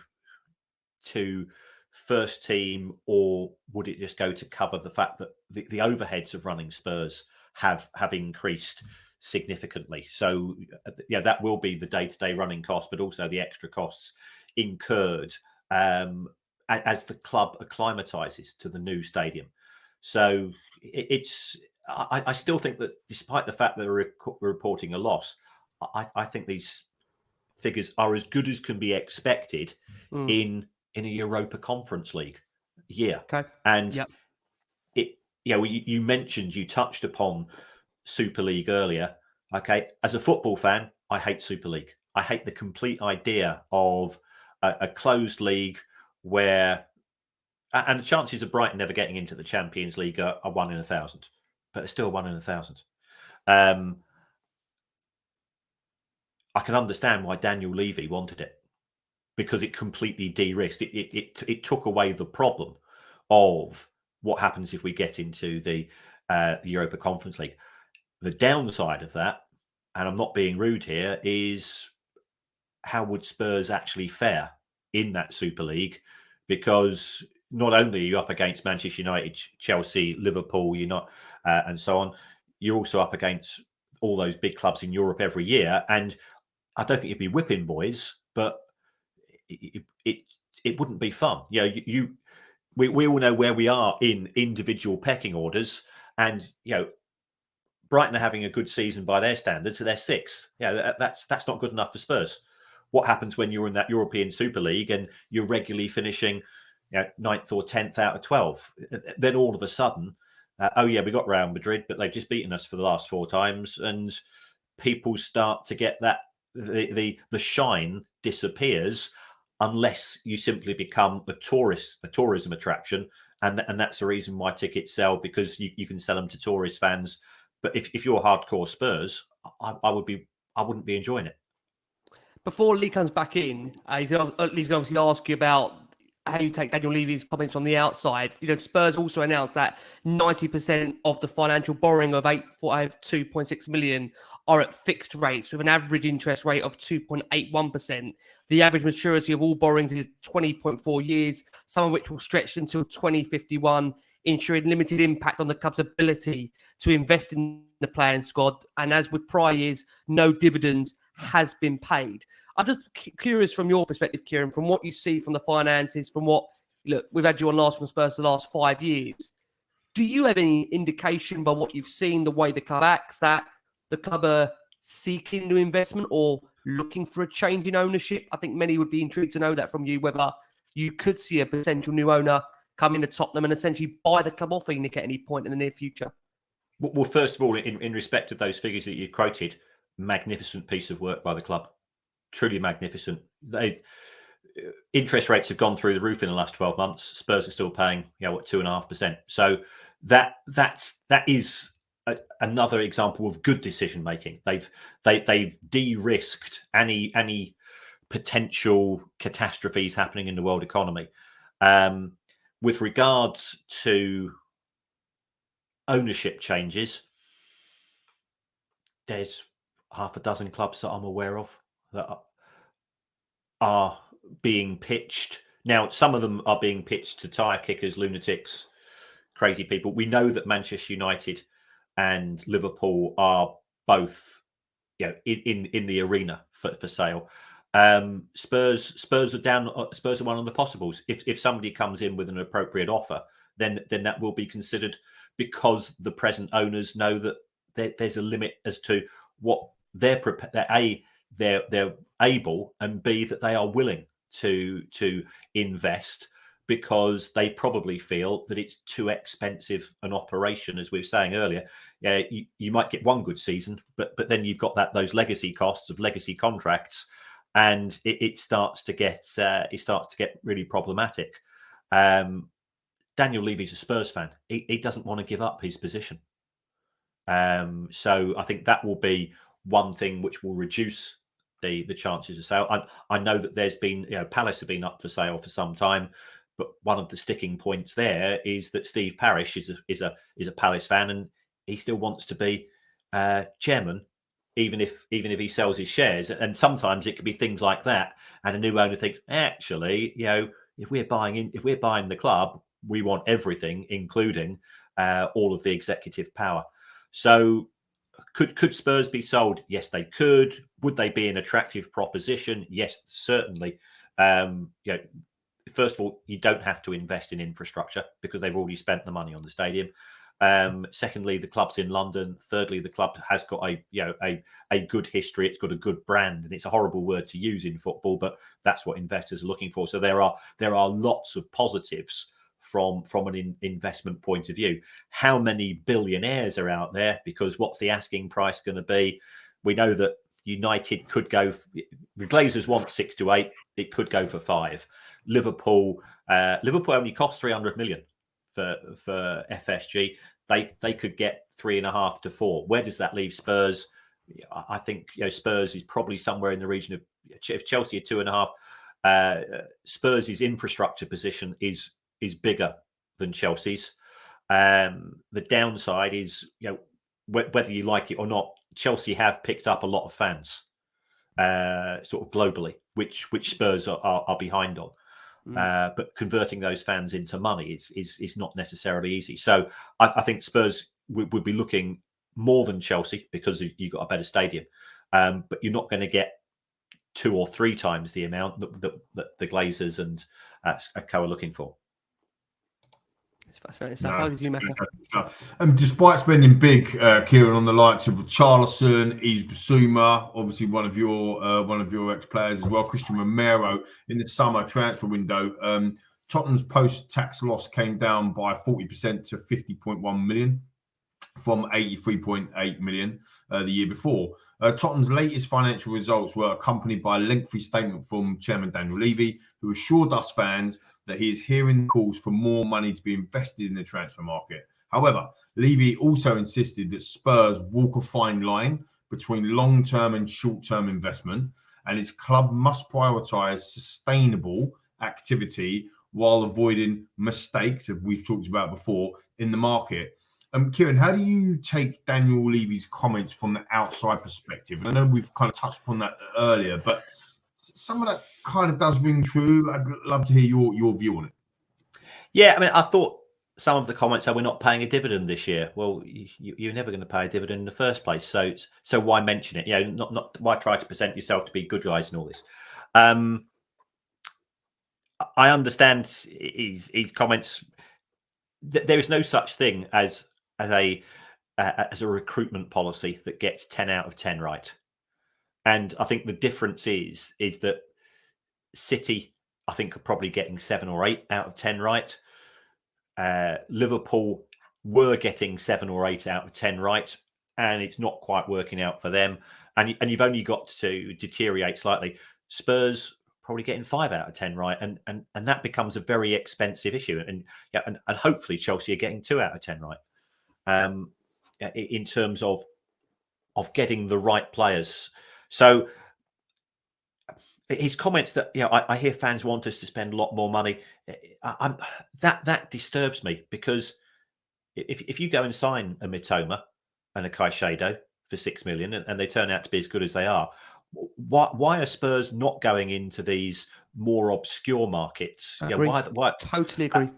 to first team, or would it just go to cover the fact that the overheads of running Spurs have increased significantly? So that will be the day-to-day running cost, but also the extra costs incurred as the club acclimatizes to the new stadium. So I still think that, despite the fact that we're reporting a loss, I think these figures are as good as can be expected in a Europa Conference League year. Okay. And you touched upon Super League earlier. Okay, as a football fan, I hate Super League. I hate the complete idea of a closed league where, and the chances of Brighton never getting into the Champions League are 1 in 1,000, but they're still 1 in 1,000. I can understand why Daniel Levy wanted it, because it completely de-risked. It took away the problem of what happens if we get into the Europa Conference League. The downside of that, and I'm not being rude here, is how would Spurs actually fare in that Super League? Because not only are you up against Manchester United, Chelsea, Liverpool, and so on, you're also up against all those big clubs in Europe every year. And I don't think it'd be whipping boys, but it wouldn't be fun. We all know where we are in individual pecking orders, and Brighton are having a good season by their standards, so they're sixth. That's not good enough for Spurs. What happens when you're in that European Super League and you're regularly finishing ninth or 10th out of 12? Then all of a sudden, we got Real Madrid, but they've just beaten us for the last 4 times, and people start to get that the shine disappears unless you simply become a tourism attraction, and that's the reason why tickets sell, because you can sell them to tourist fans. But if you're hardcore Spurs, I wouldn't be enjoying it. Before Lee comes back in, Lee's going to obviously ask you about how you take Daniel Levy's comments on the outside. Spurs also announced that 90% of the financial borrowing of 852.6 million are at fixed rates with an average interest rate of 2.81%. The average maturity of all borrowings is 20.4 years, some of which will stretch until 2051, ensuring limited impact on the club's ability to invest in the playing squad. And as with prior years, no dividends has been paid. I'm just curious from your perspective, Kieran, from what you see from the finances, we've had you on Last One Spurs the last 5 years. Do you have any indication by what you've seen, the way the club acts, that the club are seeking new investment or looking for a change in ownership? I think many would be intrigued to know that from you, whether you could see a potential new owner come into Tottenham and essentially buy the club off Enoch at any point in the near future. Well, first of all, in respect of those figures that you quoted, magnificent piece of work by the club. Truly magnificent. Interest rates have gone through the roof in the last 12 months. Spurs are still paying 2.5%. So that is another example of good decision making. They've de-risked any potential catastrophes happening in the world economy. With regards to ownership changes, there's half a dozen clubs that I'm aware of that are being pitched. Now, some of them are being pitched to tire kickers, lunatics, crazy people. We know that Manchester United and Liverpool are both in the arena for sale. Spurs are down. Spurs are one of the possibles. If somebody comes in with an appropriate offer, then that will be considered, because the present owners know that there's a limit as to what they're able, and B, that they are willing to invest, because they probably feel that it's too expensive an operation. As we were saying earlier, you might get one good season, but then you've got those legacy costs of legacy contracts, and it starts to get really problematic. Daniel Levy's a Spurs fan. He doesn't want to give up his position. So I think that will be one thing which will reduce the chances of sale. I know that there's been, Palace have been up for sale for some time, but one of the sticking points there is that Steve Parish is a Palace fan, and he still wants to be chairman, even if he sells his shares. And sometimes it could be things like that, and a new owner thinks, actually, if we're buying the club, we want everything, including all of the executive power. So could Spurs be sold? Yes, they could. Would they be an attractive proposition? Yes, certainly. First of all, you don't have to invest in infrastructure because they've already spent the money on the stadium. Secondly, the club's in London. Thirdly, the club has got a good history. It's got a good brand, and it's a horrible word to use in football, but that's what investors are looking for. So there are lots of positives from an investment point of view. How many billionaires are out there? Because what's the asking price going to be? We know that United could go. The Glazers want 6 to 8. It could go for 5. Liverpool only cost 300 million for FSG. They could get 3.5 to 4. Where does that leave Spurs? I think Spurs is probably somewhere in the region of, if Chelsea are 2.5, Spurs' infrastructure position is bigger than Chelsea's. The downside is, whether you like it or not, Chelsea have picked up a lot of fans, sort of globally, which Spurs are behind on. But converting those fans into money is not necessarily easy. So I think Spurs would be looking more than Chelsea because you've got a better stadium. But you're not going to get 2 or 3 times the amount that the Glazers and Co are looking for. It's fascinating stuff. How did you make it? Despite spending big, Kieran, on the likes of Richarlison, Yves Bissouma, obviously one of your ex-players as well, Christian Romero, in the summer transfer window, Tottenham's post-tax loss came down by 40% to 50.1 million from 83.8 million the year before. Tottenham's latest financial results were accompanied by a lengthy statement from Chairman Daniel Levy, who assured us fans that he is hearing calls for more money to be invested in the transfer market. However, Levy also insisted that Spurs walk a fine line between long-term and short-term investment, and his club must prioritise sustainable activity while avoiding mistakes, as we've talked about before, in the market. Kieran, how do you take Daniel Levy's comments from the outside perspective? And I know we've kind of touched upon that earlier, but some of that kind of does ring true. I'd love to hear your view on it. Yeah, I mean, I thought some of the comments are, we're not paying a dividend this year. Well, you're never going to pay a dividend in the first place. So why mention it? Not why try to present yourself to be good guys and all this. I understand his comments. There is no such thing as a recruitment policy that gets 10 out of 10 right. And I think the difference is that City, I think, are probably getting 7 or 8 out of 10 right. Liverpool were getting 7 or 8 out of 10 right, and it's not quite working out for them. And you've only got to deteriorate slightly. Spurs probably getting 5 out of 10 right, and that becomes a very expensive issue. And hopefully Chelsea are getting 2 out of 10 right, in terms of getting the right players. So his comments that I hear fans want us to spend a lot more money, that disturbs me, because if you go and sign a Mitoma and a Caicedo for 6 million and they turn out to be as good as they are, why are Spurs not going into these more obscure markets? Why? Totally agree.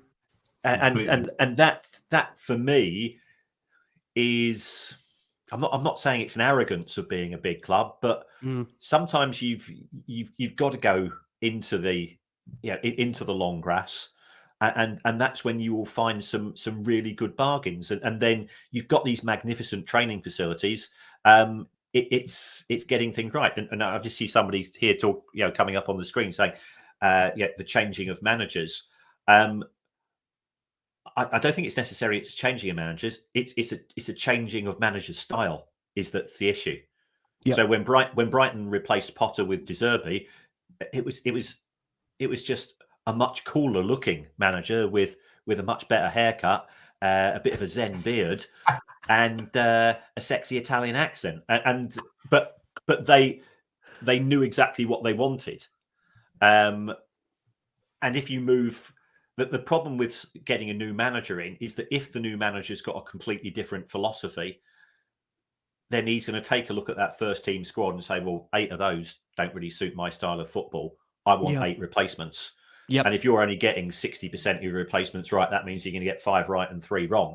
And that for me is, I'm not saying it's an arrogance of being a big club, but sometimes you've got to go into the long grass, and that's when you will find some really good bargains. And then you've got these magnificent training facilities. It's getting things right. And I just see somebody here coming up on the screen saying, the changing of managers. I don't think it's necessary. It's changing of managers. It's a changing of manager's style. That's the issue. Yep. So when Brighton replaced Potter with De Zerbi, it was just a much cooler looking manager with a much better haircut, a bit of a Zen beard, and a sexy Italian accent. But they knew exactly what they wanted. And if you move. The problem with getting a new manager in is that if the new manager's got a completely different philosophy, then he's going to take a look at that first team squad and say, well, 8 of those don't really suit my style of football. I want 8 replacements. Yep. And if you're only getting 60% of your replacements right, that means you're going to get 5 right and 3 wrong.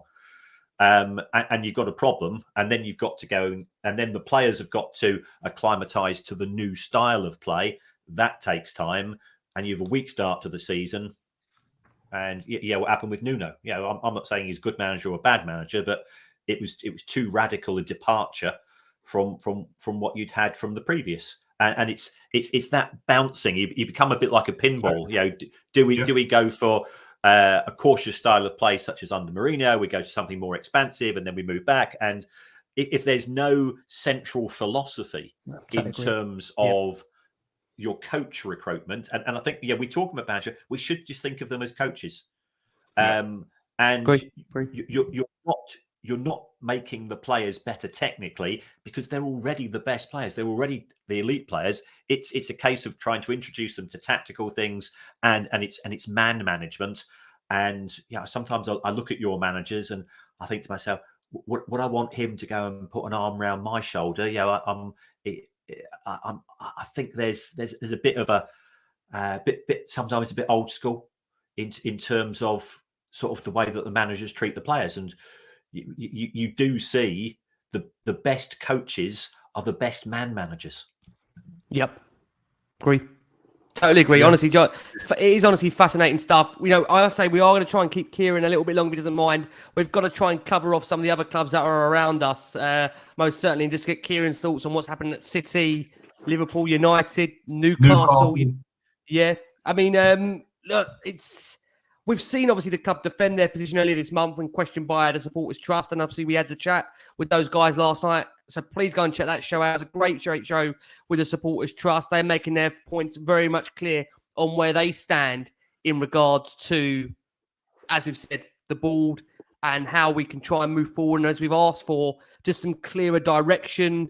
And you've got a problem. And then you've got to go, and then the players have got to acclimatise to the new style of play. That takes time. And you have a weak start to the season. And what happened with Nuno? I'm not saying he's a good manager or a bad manager, but it was too radical a departure from what you'd had from the previous. And it's that bouncing. You become a bit like a pinball. Do we go for a cautious style of play such as under Mourinho? We go to something more expansive, and then we move back. And if there's no central philosophy in terms of your coach recruitment, and I think we talk about manager, we should just think of them as coaches. And you're not you're not making the players better technically because they're already the best players. They're already the elite players. It's a case of trying to introduce them to tactical things and it's man management. And yeah, sometimes I look at your managers and I think to myself, would I want him to go and put an arm around my shoulder? You know, I think there's a bit of a bit sometimes a bit old school in terms of sort of the way that the managers treat the players. And you do see the best coaches are the best man managers. Yep. Agree. Totally agree. Yeah. Honestly, John, it is honestly fascinating stuff. You know, I say we are going to try and keep Kieran a little bit longer if he doesn't mind. We've got to try and cover off some of the other clubs that are around us, most certainly, and just get Kieran's thoughts on what's happening at City, Liverpool, United, Newcastle. Yeah. I mean, look, we've seen obviously the club defend their position earlier this month when questioned by the Supporters Trust, and obviously we had the chat with those guys last night. So please go and check that show out. It's a great show with the Supporters Trust. They're making their points very much clear on where they stand in regards to, as we've said, the board and how we can try and move forward. And as we've asked for, just some clearer direction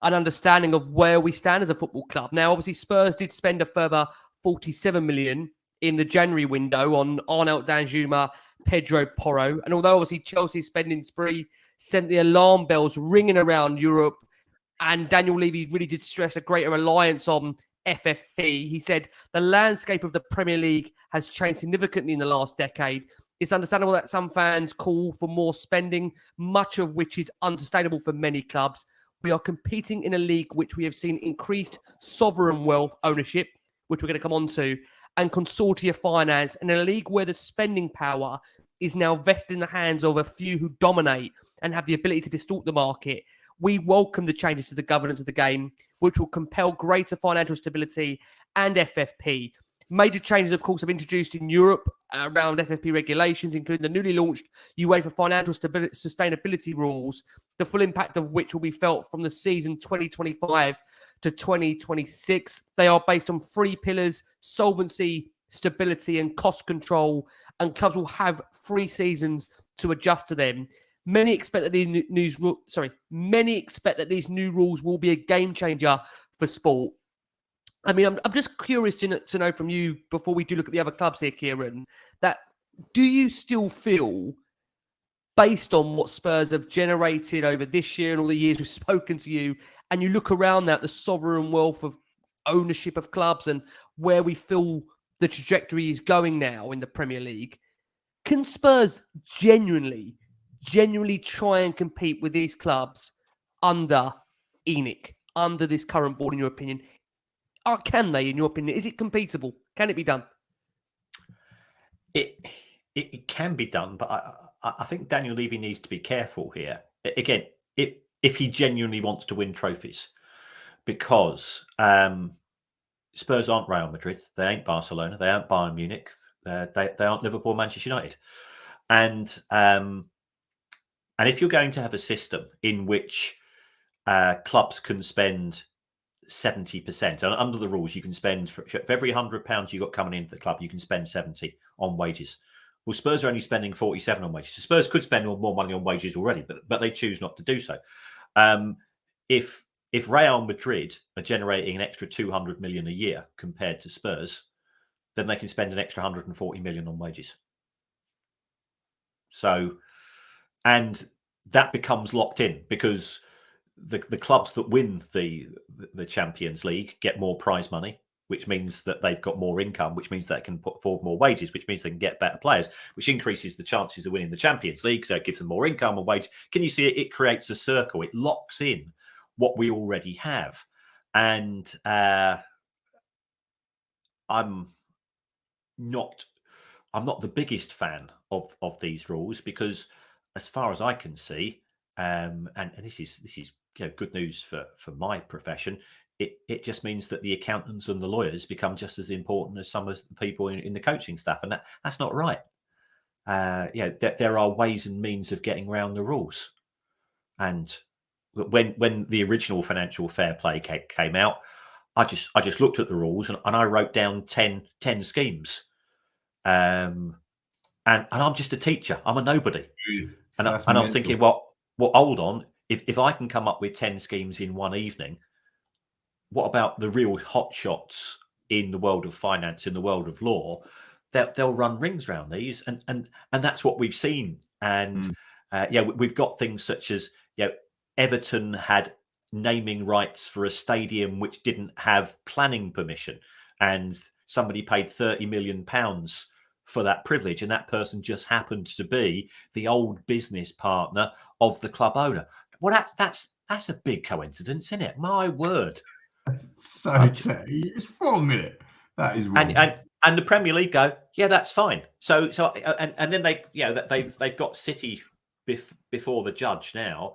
and understanding of where we stand as a football club. Now, obviously, Spurs did spend a further 47 million in the January window on Arnaut Danjuma, Pedro Porro. And although obviously Chelsea's spending spree sent the alarm bells ringing around Europe, and Daniel Levy really did stress a greater reliance on FFP, he said the landscape of the Premier League has changed significantly in the last decade. It's understandable that some fans call for more spending, much of which is unsustainable for many clubs. We are competing in a league which we have seen increased sovereign wealth ownership, which we're going to come on to, and consortia finance, in a league where the spending power is now vested in the hands of a few who dominate and have the ability to distort the market. We welcome the changes to the governance of the game, which will compel greater financial stability and FFP. Major changes, of course, have introduced in Europe around FFP regulations, including the newly launched UEFA financial sustainability rules, the full impact of which will be felt from the season 2025 to 2026. They are based on 3 pillars: solvency, stability, and cost control, and clubs will have 3 seasons to adjust to them. Many expect that these new rules will be a game changer for sport. I mean, I'm just curious to know from you, before we do look at the other clubs here, Kieran, that do you still feel, based on what Spurs have generated over this year and all the years we've spoken to you, and you look around at the sovereign wealth of ownership of clubs and where we feel the trajectory is going now in the Premier League, can Spurs genuinely try and compete with these clubs under ENIC, under this current board, in your opinion? Or can they, in your opinion? Is it competable? Can it be done? It can be done, but I think Daniel Levy needs to be careful here. Again, if he genuinely wants to win trophies, because Spurs aren't Real Madrid, they ain't Barcelona, they aren't Bayern Munich, they aren't Liverpool, Manchester United, and if you're going to have a system in which clubs can spend 70%, and under the rules, you can spend for every £100 you got coming into the club, you can spend 70 on wages. Well, Spurs are only spending 47 on wages. So Spurs could spend more money on wages already, but they choose not to do so. If Real Madrid are generating an extra 200 million a year compared to Spurs, then they can spend an extra 140 million on wages. So, and that becomes locked in because the clubs that win the Champions League get more prize money, which means that they've got more income, which means they can put forward more wages, which means they can get better players, which increases the chances of winning the Champions League. So it gives them more income and wage. Can you see it? It creates a circle. It locks in what we already have. And I'm not the biggest fan of these rules because, as far as I can see, and this is good news for my profession. It just means that the accountants and the lawyers become just as important as some of the people in the coaching staff, and that's not right. There are ways and means of getting around the rules. And when the original financial fair play came out, I just looked at the rules and I wrote down 10 schemes. And I'm just a teacher. I'm a nobody. And That's I'm mental. thinking, well, hold on. If I can come up with 10 schemes in one evening, what about the real hot shots in the world of finance, in the world of law? They'll run rings around these, and that's what we've seen. And we've got things such as Everton had naming rights for a stadium which didn't have planning permission, and somebody paid £30 million for that privilege, and that person just happened to be the old business partner of the club owner. Well, that's a big coincidence, isn't it? My word. So it's wrong, isn't it? That is wrong. And the Premier League go, yeah, that's fine. So and then they've got City before the judge now,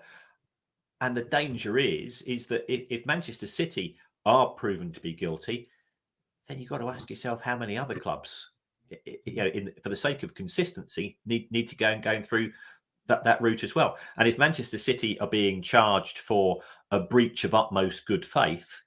and the danger is that if Manchester City are proven to be guilty, then you've got to ask yourself how many other clubs, for the sake of consistency, need to going through that route as well. And if Manchester City are being charged for a breach of utmost good faith,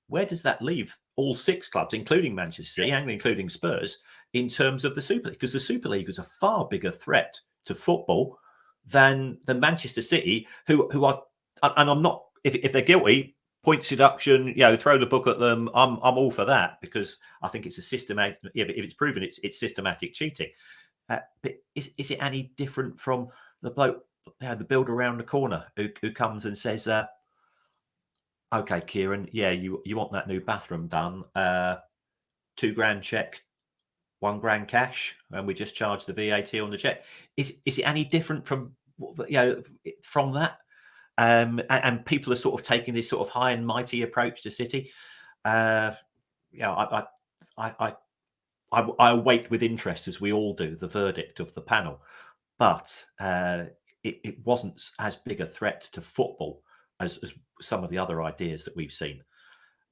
where does that leave all 6 clubs, including Manchester City and including Spurs, in terms of the Super League? Because the Super League is a far bigger threat to football than Manchester City, who are, and I'm not, if they're guilty, points deduction, throw the book at them. I'm all for that, because I think it's a systematic. If it's proven it's systematic cheating. But is it any different from the bloke, the builder around the corner who comes and says, okay, Kieran, you want that new bathroom done, £2,000 check, £1,000 cash, and we just charge the VAT on the check? Is it any different from that? And people are sort of taking this sort of high and mighty approach to City. I await with interest, as we all do, the verdict of the panel. But it wasn't as big a threat to football as some of the other ideas that we've seen.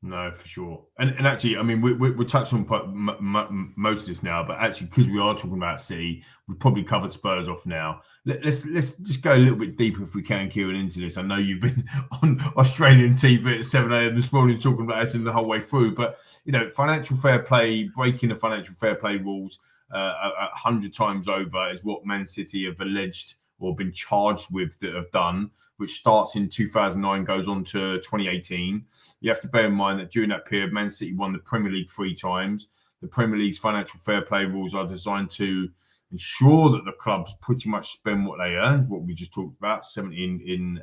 No, for sure. And actually, I mean, we're touching on most of this now, but actually, because we are talking about City, we've probably covered Spurs off now. Let's just go a little bit deeper, if we can, Kieran, into this. I know you've been on Australian TV at 7 a.m. this morning talking about this the whole way through, but financial fair play, breaking the financial fair play rules 100 times over is what Man City have alleged or been charged with that have done, which starts in 2009, goes on to 2018. You have to bear in mind that during that period, Man City won the Premier League 3 times. The Premier League's financial fair play rules are designed to ensure that the clubs pretty much spend what they earn, what we just talked about, 70 in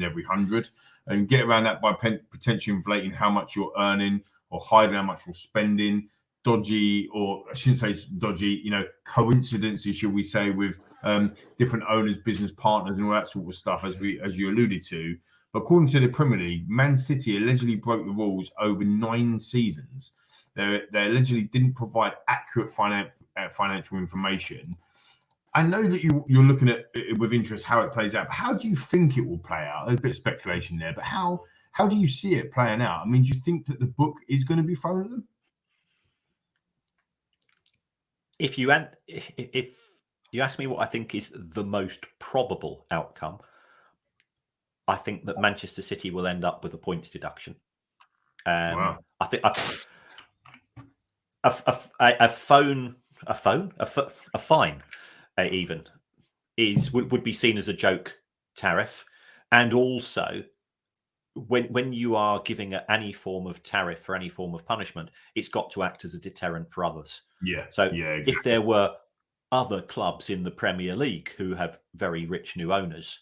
every 100, and get around that by potentially inflating how much you're earning or hiding how much you're spending. Dodgy, or I shouldn't say dodgy, coincidences, shall we say, with different owners, business partners, and all that sort of stuff, as you alluded to. But according to the Premier League, Man City allegedly broke the rules over 9 seasons. They allegedly didn't provide accurate financial information. I know that you're looking at it with interest how it plays out, but how do you think it will play out? There's a bit of speculation there, but how do you see it playing out? I mean, do you think that the book is going to be thrown at them? If you ask me what I think is the most probable outcome, I think that Manchester City will end up with a points deduction. Wow. I think a fine even would be seen as a joke tariff, and also when you are giving any form of tariff or any form of punishment, it's got to act as a deterrent for others. Yeah. So exactly. if there were other clubs in the Premier League who have very rich new owners,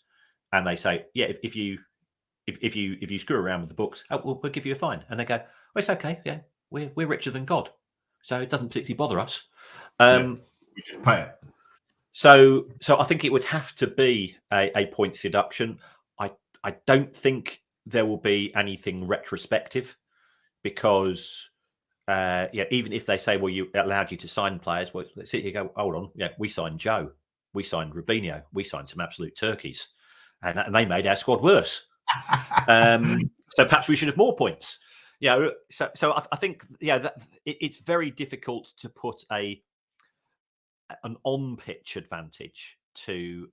and they say, if you screw around with the books, we'll give you a fine, and they go, well, it's okay, we're richer than God, so it doesn't particularly bother us. We just pay it. So I think it would have to be a points deduction. I don't think there will be anything retrospective, because even if they say, well, you allowed you to sign players, well, let's sit here, go, hold on, we signed Joe, we signed Rubinho, we signed some absolute turkeys, and they made our squad worse. So perhaps we should have more points. So I think that it's very difficult to put an on-pitch advantage to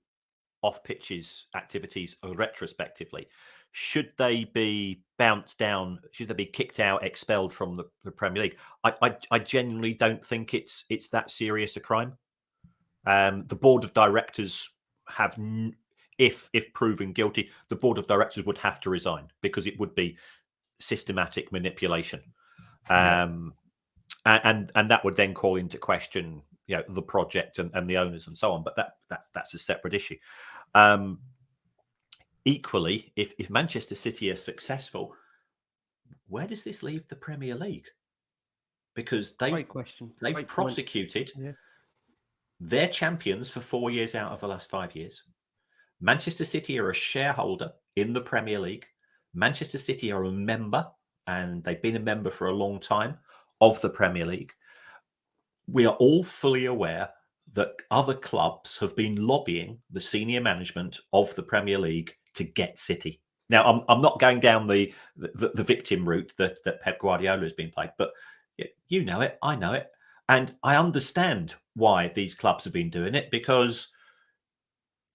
off-pitches activities retrospectively. Should they be bounced down? Should they be kicked out, expelled from the Premier League? I genuinely don't think it's that serious a crime. The board of directors have, if proven guilty, the board of directors would have to resign because it would be systematic manipulation. And that would then call into question, the project and the owners and so on. But that's a separate issue. Equally, if Manchester City are successful, where does this leave the Premier League? Because Great question. They've prosecuted their champions for 4 years out of the last 5 years. Manchester City are a shareholder in the Premier League. Manchester City are a member, and they've been a member for a long time, of the Premier League. We are all fully aware that other clubs have been lobbying the senior management of the Premier League to get City. Now, I'm not going down the victim route that Pep Guardiola has been played, but you know it, I know it, and I understand why these clubs have been doing it, because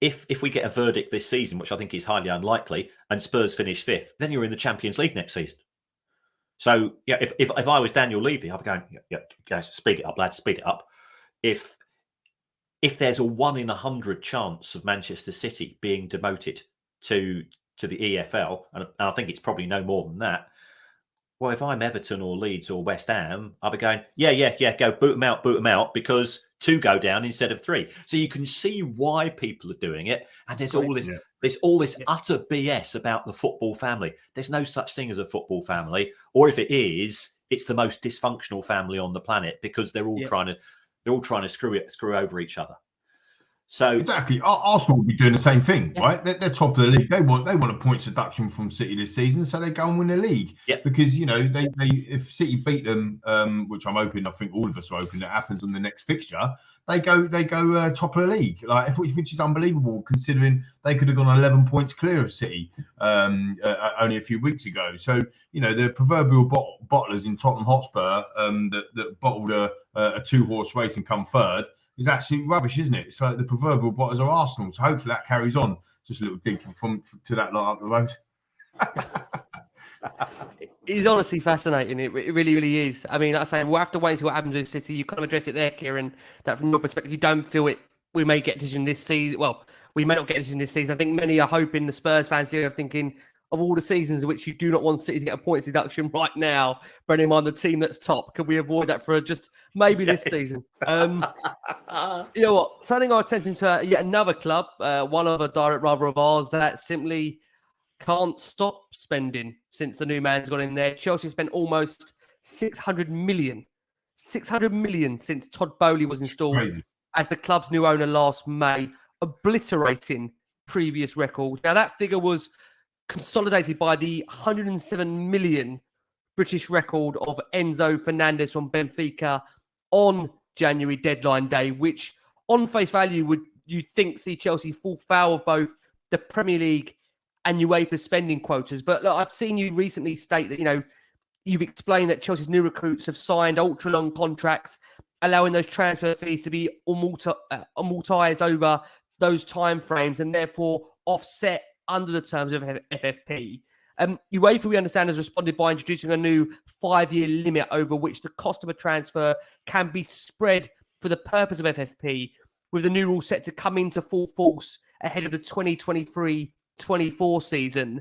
if we get a verdict this season, which I think is highly unlikely, and Spurs finish 5th, then you're in the Champions League next season. So if I was Daniel Levy, I'd be going, guys, speed it up, lads, speed it up. If there's a 1 in 100 chance of Manchester City being demoted to the EFL, and I think it's probably no more than that. Well, if I'm Everton or Leeds or West Ham, I'll be going, go boot them out, because 2 go down instead of 3. So you can see why people are doing it. And there's all this utter BS about the football family. There's no such thing as a football family, or if it is, it's the most dysfunctional family on the planet, because they're all trying to screw over each other. So exactly, Arsenal will be doing the same thing, right? They're top of the league. They want a points deduction from City this season, so they go and win the league. Because they if City beat them, which I'm hoping, I think all of us are hoping that happens on the next fixture, they go top of the league, which is unbelievable considering they could have gone 11 points clear of City only a few weeks ago. So the proverbial bottlers in Tottenham Hotspur that bottled a 2-horse race and come third is actually rubbish, isn't it? So the proverbial bottlers are Arsenal. So hopefully that carries on. Just a little dig to that lot up the road. It's honestly fascinating. It really, really is. I mean, like I say, we'll have to wait and see what happens with City. You kind of addressed it there, Kieran, that from your perspective, you don't feel it. We may get a decision this season. Well, we may not get a decision this season. I think many are hoping, the Spurs fans here are thinking, of all the seasons in which you do not want City to get a points deduction right now, bearing in mind the team that's top, can we avoid that for just maybe this season? You know what? Turning our attention to yet another club, one of a direct rival of ours that simply can't stop spending since the new man's got in there. Chelsea spent almost 600 million since Todd Bowley was installed as the club's new owner last May, obliterating previous records. Now, that figure was consolidated by the 107 million British record of Enzo Fernandez from Benfica on January deadline day, which on face value would, you think, see Chelsea fall foul of both the Premier League and UEFA spending quotas. But look, I've seen you recently state that, you've explained that Chelsea's new recruits have signed ultra-long contracts, allowing those transfer fees to be amortized over those timeframes and therefore offset under the terms of FFP. UEFA, we understand, has responded by introducing a new 5-year limit over which the cost of a transfer can be spread for the purpose of FFP, with the new rule set to come into full force ahead of the 2023-24 season.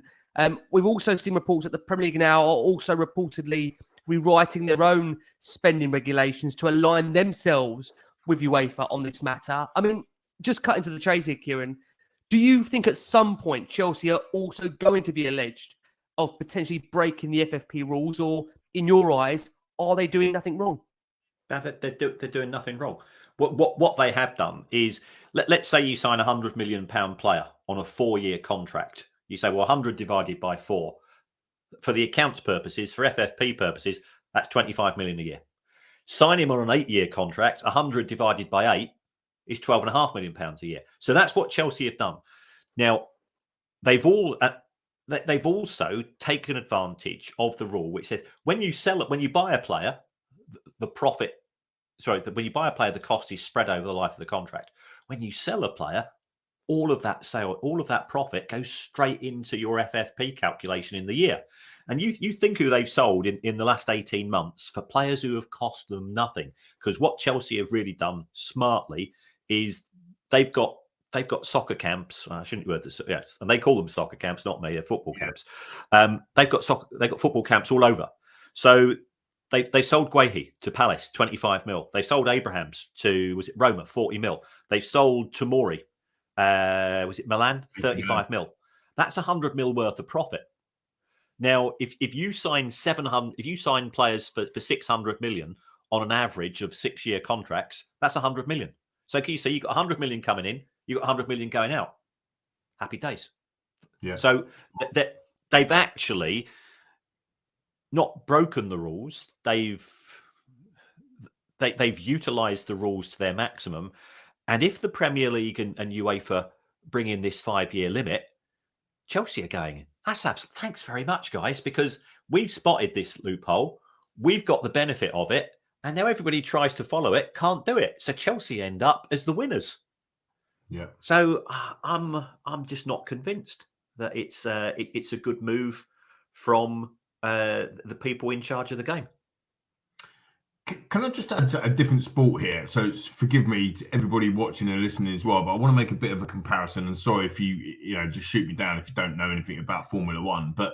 We've also seen reports that the Premier League now are also reportedly rewriting their own spending regulations to align themselves with UEFA on this matter. I mean, just cutting to the chase here, Kieran, do you think at some point Chelsea are also going to be alleged of potentially breaking the FFP rules, or in your eyes, are they doing nothing wrong? They're doing nothing wrong. What they have done is, let's say you sign a £100 million player on a 4-year contract. You say, well, 100 divided by 4. For the accounts purposes, for FFP purposes, that's 25 million a year. Sign him on an 8-year contract, 100 divided by 8 is £12.5 million a year. So that's what Chelsea have done. Now, they've also taken advantage of the rule which says when you buy a player, the cost is spread over the life of the contract. When you sell a player, all of that profit goes straight into your FFP calculation in the year. And you think who they've sold in the last 18 months for players who have cost them nothing. Because what Chelsea have really done smartly is they've got they've got soccer camps. I shouldn't word this. Yes, and they call them soccer camps, not me. They're football camps. They've got football camps all over. So they sold Guehi to Palace, 25 mil. They sold Abrahams to Roma, 40 mil. They've sold Tomori, Milan, 35 mil. That's 100 mil worth of profit. Now, if you sign 700, if you sign players for 600 million on an average of 6-year contracts, that's 100 million. So can you say you've got 100 million coming in, you've got 100 million going out? Happy days. Yeah. So they've actually not broken the rules. They've utilised the rules to their maximum. And if the Premier League and UEFA bring in this 5-year limit, Chelsea are going, that's absolutely, thanks very much, guys, because we've spotted this loophole. We've got the benefit of it. And now everybody tries to follow it, can't do it. So Chelsea end up as the winners. Yeah. So I'm just not convinced that it's a good move from the people in charge of the game. Can I just add to a different sport here? So forgive me to everybody watching and listening as well, but I want to make a bit of a comparison. And sorry if you just shoot me down if you don't know anything about Formula One. But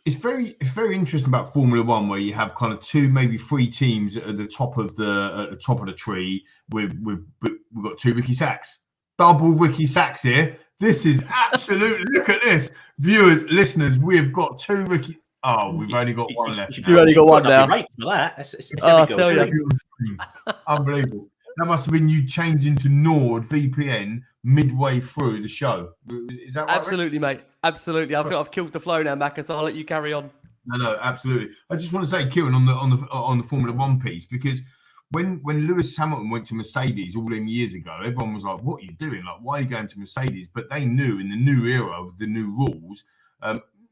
it's very interesting about Formula One, where you have kind of 2, maybe 3 teams at the top of the tree. We've got 2 Ricky Sacks, double Ricky Sacks here. This is absolutely look at this, viewers, listeners. We've got 2 Ricky. Oh, we've only got 1 left. You've only got 1 now. For that. I'll tell you. Unbelievable. That must have been you changing to Nord VPN midway through the show. Is that right? Absolutely, mate. Absolutely. I think I've killed the flow now, Macca, so I'll let you carry on. No, absolutely. I just want to say, Kieran, on the Formula One piece, because when Lewis Hamilton went to Mercedes all them years ago, everyone was like, "What are you doing? Like, why are you going to Mercedes?" But they knew in the new era with the new rules,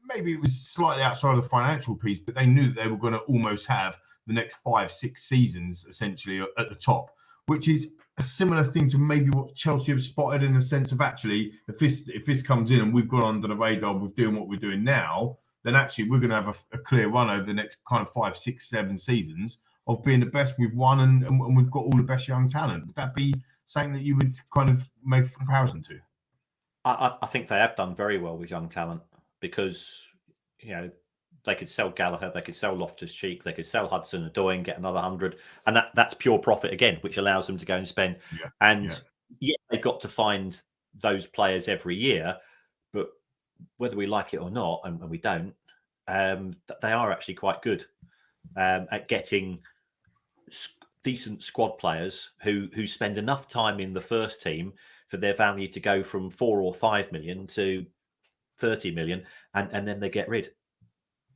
maybe it was slightly outside of the financial piece, but they knew that they were going to almost have the next 5-6 seasons essentially at the top, which is a similar thing to maybe what Chelsea have spotted, in the sense of actually, if this comes in and we've gone under the radar with doing what we're doing now, then actually we're going to have a clear run over the next kind of 5, 6, 7 seasons of being the best we've won, and we've got all the best young talent. Would that be something that you would kind of make a comparison to? I think they have done very well with young talent, because they could sell Gallagher, they could sell Loftus-Cheek, they could sell Hudson-Odoi and get another 100, and that's pure profit again, which allows them to go and spend. They've got to find those players every year, but whether we like it or not, and we don't, they are actually quite good at getting decent squad players who spend enough time in the first team for their value to go from 4 or 5 million to 30 million, and then they get rid.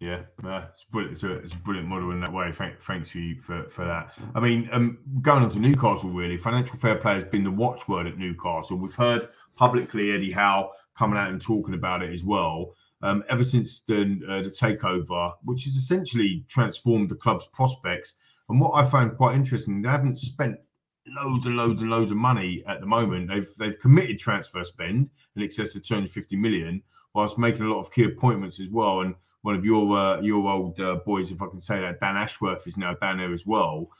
Yeah, it's brilliant. It's a brilliant model in that way. Thanks you for that. I mean, going on to Newcastle, really, financial fair play has been the watchword at Newcastle. We've heard publicly Eddie Howe coming out and talking about it as well. Ever since the takeover, which has essentially transformed the club's prospects. And what I found quite interesting, they haven't spent loads of money at the moment. They've committed transfer spend in excess of 250 million, whilst making a lot of key appointments as well. And one of your old boys, if I can say that, Dan Ashworth, is now down there as well.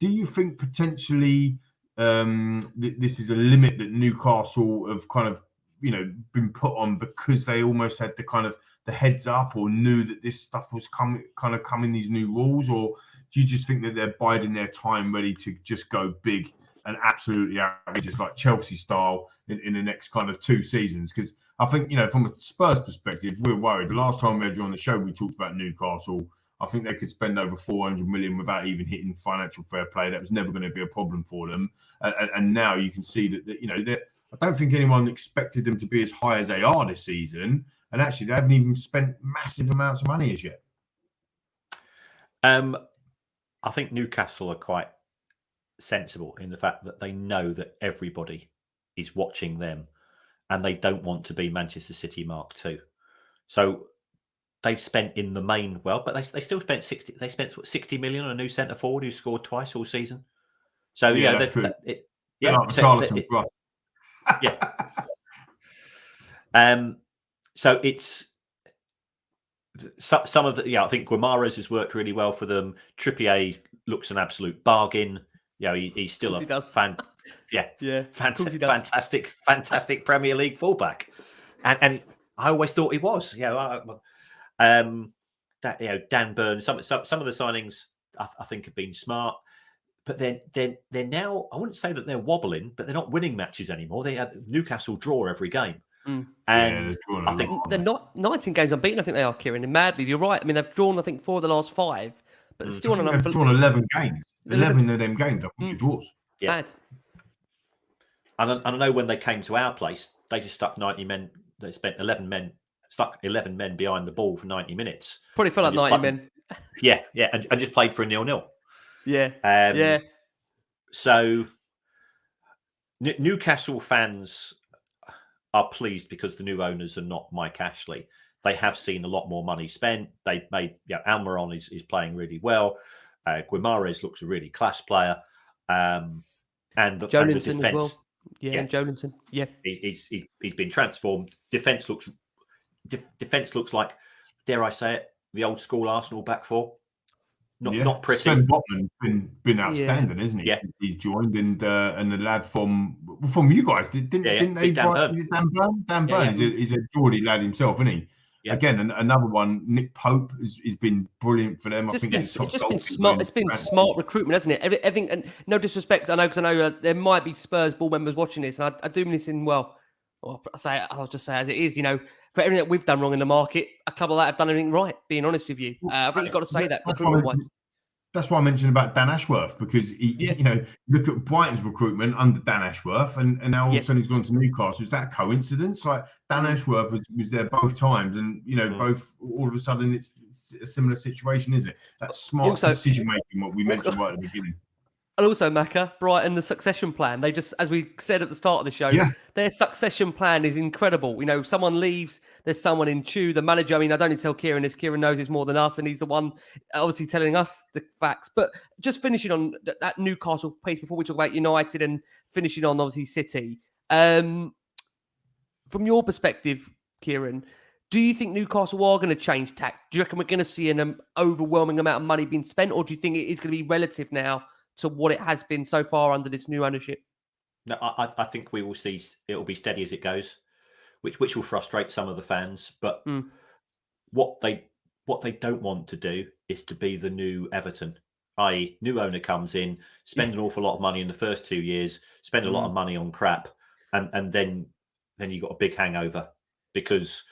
Do you think potentially this is a limit that Newcastle have kind of been put on because they almost had the heads up, or knew that this stuff was coming, these new rules? Or do you just think that they're biding their time, ready to just go big and absolutely outrageous, like Chelsea style, in the next kind of 2 seasons? Because I think, from a Spurs perspective, we're worried. The last time we had you on the show, we talked about Newcastle. I think they could spend over 400 million without even hitting financial fair play. That was never going to be a problem for them. And now you can see that, I don't think anyone expected them to be as high as they are this season. And actually, they haven't even spent massive amounts of money as yet. I think Newcastle are quite sensible in the fact that they know that everybody is watching them, and they don't want to be Manchester City Mark II. So they've spent in the main well, but they still spent 60. They spent 60 million on a new centre forward who scored twice all season. So that's true. So it's some of the I think Guimaraes has worked really well for them. Trippier looks an absolute bargain. He's still a Yeah, Yeah, of course he does. fantastic Premier League fullback, and I always thought he was. Dan Burns. Some of the signings I think have been smart, but they're now. I wouldn't say that they're wobbling, but they're not winning matches anymore. They had Newcastle draw every game, and I think they're not 19 games unbeaten. I think they are, Kieran. And madly, you're right. I mean, they've drawn 4 of the last 5, but they're still on they've drawn 11 games. 11 of them games, I think, are draws. Yeah. Mad. And I know when they came to our place, they just stuck 90 men. They spent 11 men behind the ball for 90 minutes. Probably felt like 90 men. Yeah, and just played for a 0-0. Yeah. So Newcastle fans are pleased because the new owners are not Mike Ashley. They have seen a lot more money spent. They made Almiron is playing really well. Guimaraes looks a really class player. And the defense as well. And Jolinson. Yeah, he's been transformed. Defense looks like, dare I say it, the old school Arsenal back four. Not pretty. Sven Botman's been outstanding, isn't he? Yeah. He's joined, and the lad from you guys didn't they? Dan Burn. Is it Dan Burn? Dan Burn. He's a Geordie lad himself, isn't he? Yeah. Again, another one. Nick Pope has been brilliant for them. I think it's just been smart. It's been smart recruitment, hasn't it? Everything, and no disrespect, I know there might be Spurs board members watching this, and I do mean this in well. I'll just say as it is. For everything that we've done wrong in the market, a couple of that have done everything right. Being honest with you, I think you've got to say that recruitment-wise. That's why I mentioned about Dan Ashworth, because he, look at Brighton's recruitment under Dan Ashworth, and now all of a sudden he's gone to Newcastle. Is that a coincidence? Like Dan Ashworth was there both times, and both all of a sudden it's a similar situation, isn't it? That's smart decision making. What we mentioned right at the beginning. And also, Macca, Brighton, the succession plan. They just, as we said at the start of the show, their succession plan is incredible. Someone leaves, there's someone in tune. The manager, I don't need to tell Kieran this. Kieran knows this more than us, and he's the one obviously telling us the facts. But just finishing on that Newcastle piece before we talk about United and finishing on, obviously, City. From your perspective, Kieran, do you think Newcastle are going to change tack? Do you reckon we're going to see an overwhelming amount of money being spent, or do you think it is going to be relative now to what it has been so far under this new ownership? No, I think we will see it'll be steady as it goes, which will frustrate some of the fans. But what they don't want to do is to be the new Everton, i.e. new owner comes in, spend an awful lot of money in the first 2 years, spend a lot of money on crap, and then you got a big hangover because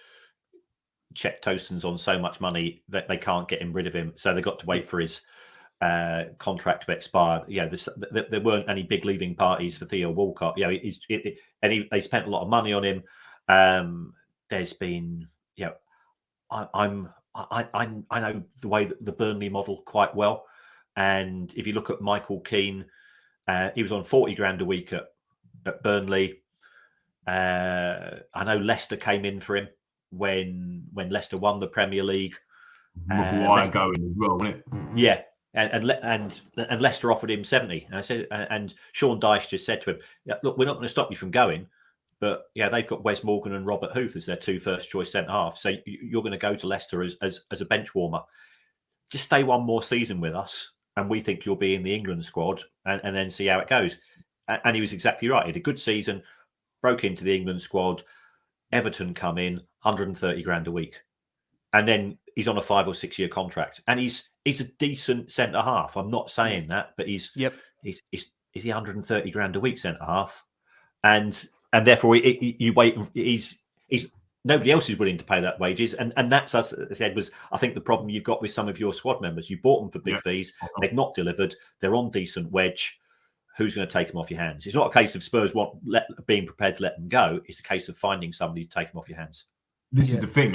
Czech Tosin's on so much money that they can't get him rid of him, so they got to wait for his contract to expire. There weren't any big leaving parties for Theo Walcott. They spent a lot of money on him. There's been, I know the way that the Burnley model quite well, and if you look at Michael Keane, he was on 40 grand a week at Burnley. I know Leicester came in for him when Leicester won the Premier League. Maguire going as well, wasn't it? Yeah. And Leicester offered him 70. And I said, and Sean Dyche just said to him, "Look, we're not going to stop you from going, but they've got Wes Morgan and Robert Huth as their 2 first-choice centre half. So you're going to go to Leicester as a bench warmer. Just stay one more season with us, and we think you'll be in the England squad, and then see how it goes." And he was exactly right. He had a good season, broke into the England squad. Everton come in, 130 grand a week, and then he's on a 5 or 6 year contract, and he's a decent centre half. I'm not saying that, but is he 130 grand a week centre half, and therefore you wait. He's nobody else is willing to pay that wages, and that's, as I said, was I think the problem you've got with some of your squad members. You bought them for big fees, they've not delivered. They're on decent wedge. Who's going to take them off your hands? It's not a case of Spurs being prepared to let them go. It's a case of finding somebody to take them off your hands. This is the thing,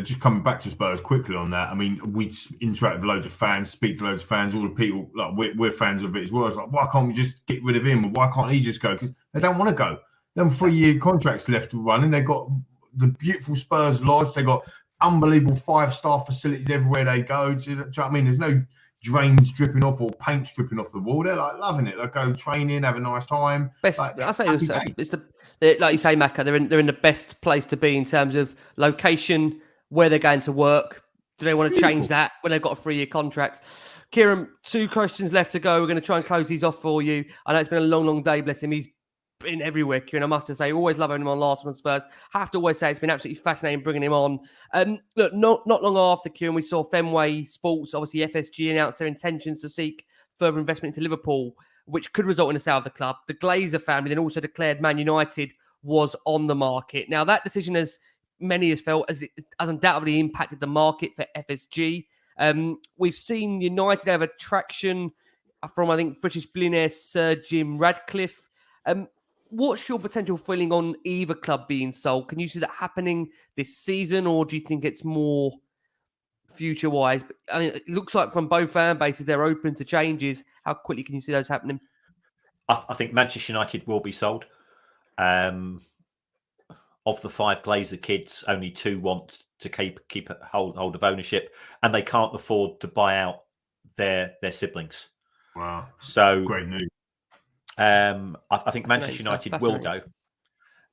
just coming back to Spurs quickly on that. I mean, we interact with loads of fans, speak to loads of fans, all the people, we're fans of it as well. It's like, why can't we just get rid of him? Or why can't he just go? Because they don't want to go. They have 3 year contracts left to run, and they've got the beautiful Spurs Lodge. They've got unbelievable 5-star facilities everywhere they go. Do you know what I mean? There's no drains dripping off or paint stripping off the wall. They're loving it. They go training, have a nice time. I say also, it's like you say, Macca. They're in the best place to be in terms of location, where they're going to work. Do they want to change that when they've got a 3 year contract? Kieran, 2 questions left to go. We're going to try and close these off for you. I know it's been a long, long day, bless him. He's been everywhere, Kieran. I must just say, always love having him on Last One Spurs. Have to always say it's been absolutely fascinating bringing him on. Look, not long after, Kieran, we saw Fenway Sports, obviously FSG, announce their intentions to seek further investment into Liverpool, which could result in a sale of the club. The Glazer family then also declared Man United was on the market. Now, that decision, as many has felt, has undoubtedly impacted the market for FSG. We've seen United have attraction from, I think, British billionaire Sir Jim Radcliffe. What's your potential feeling on either club being sold? Can you see that happening this season, or do you think it's more future-wise? I mean, it looks like from both fan bases, they're open to changes. How quickly can you see those happening? I think Manchester United will be sold. Of the 5 Glazer kids, only 2 want to keep a hold of ownership, and they can't afford to buy out their siblings. Wow. So Great news. I think Manchester United will go.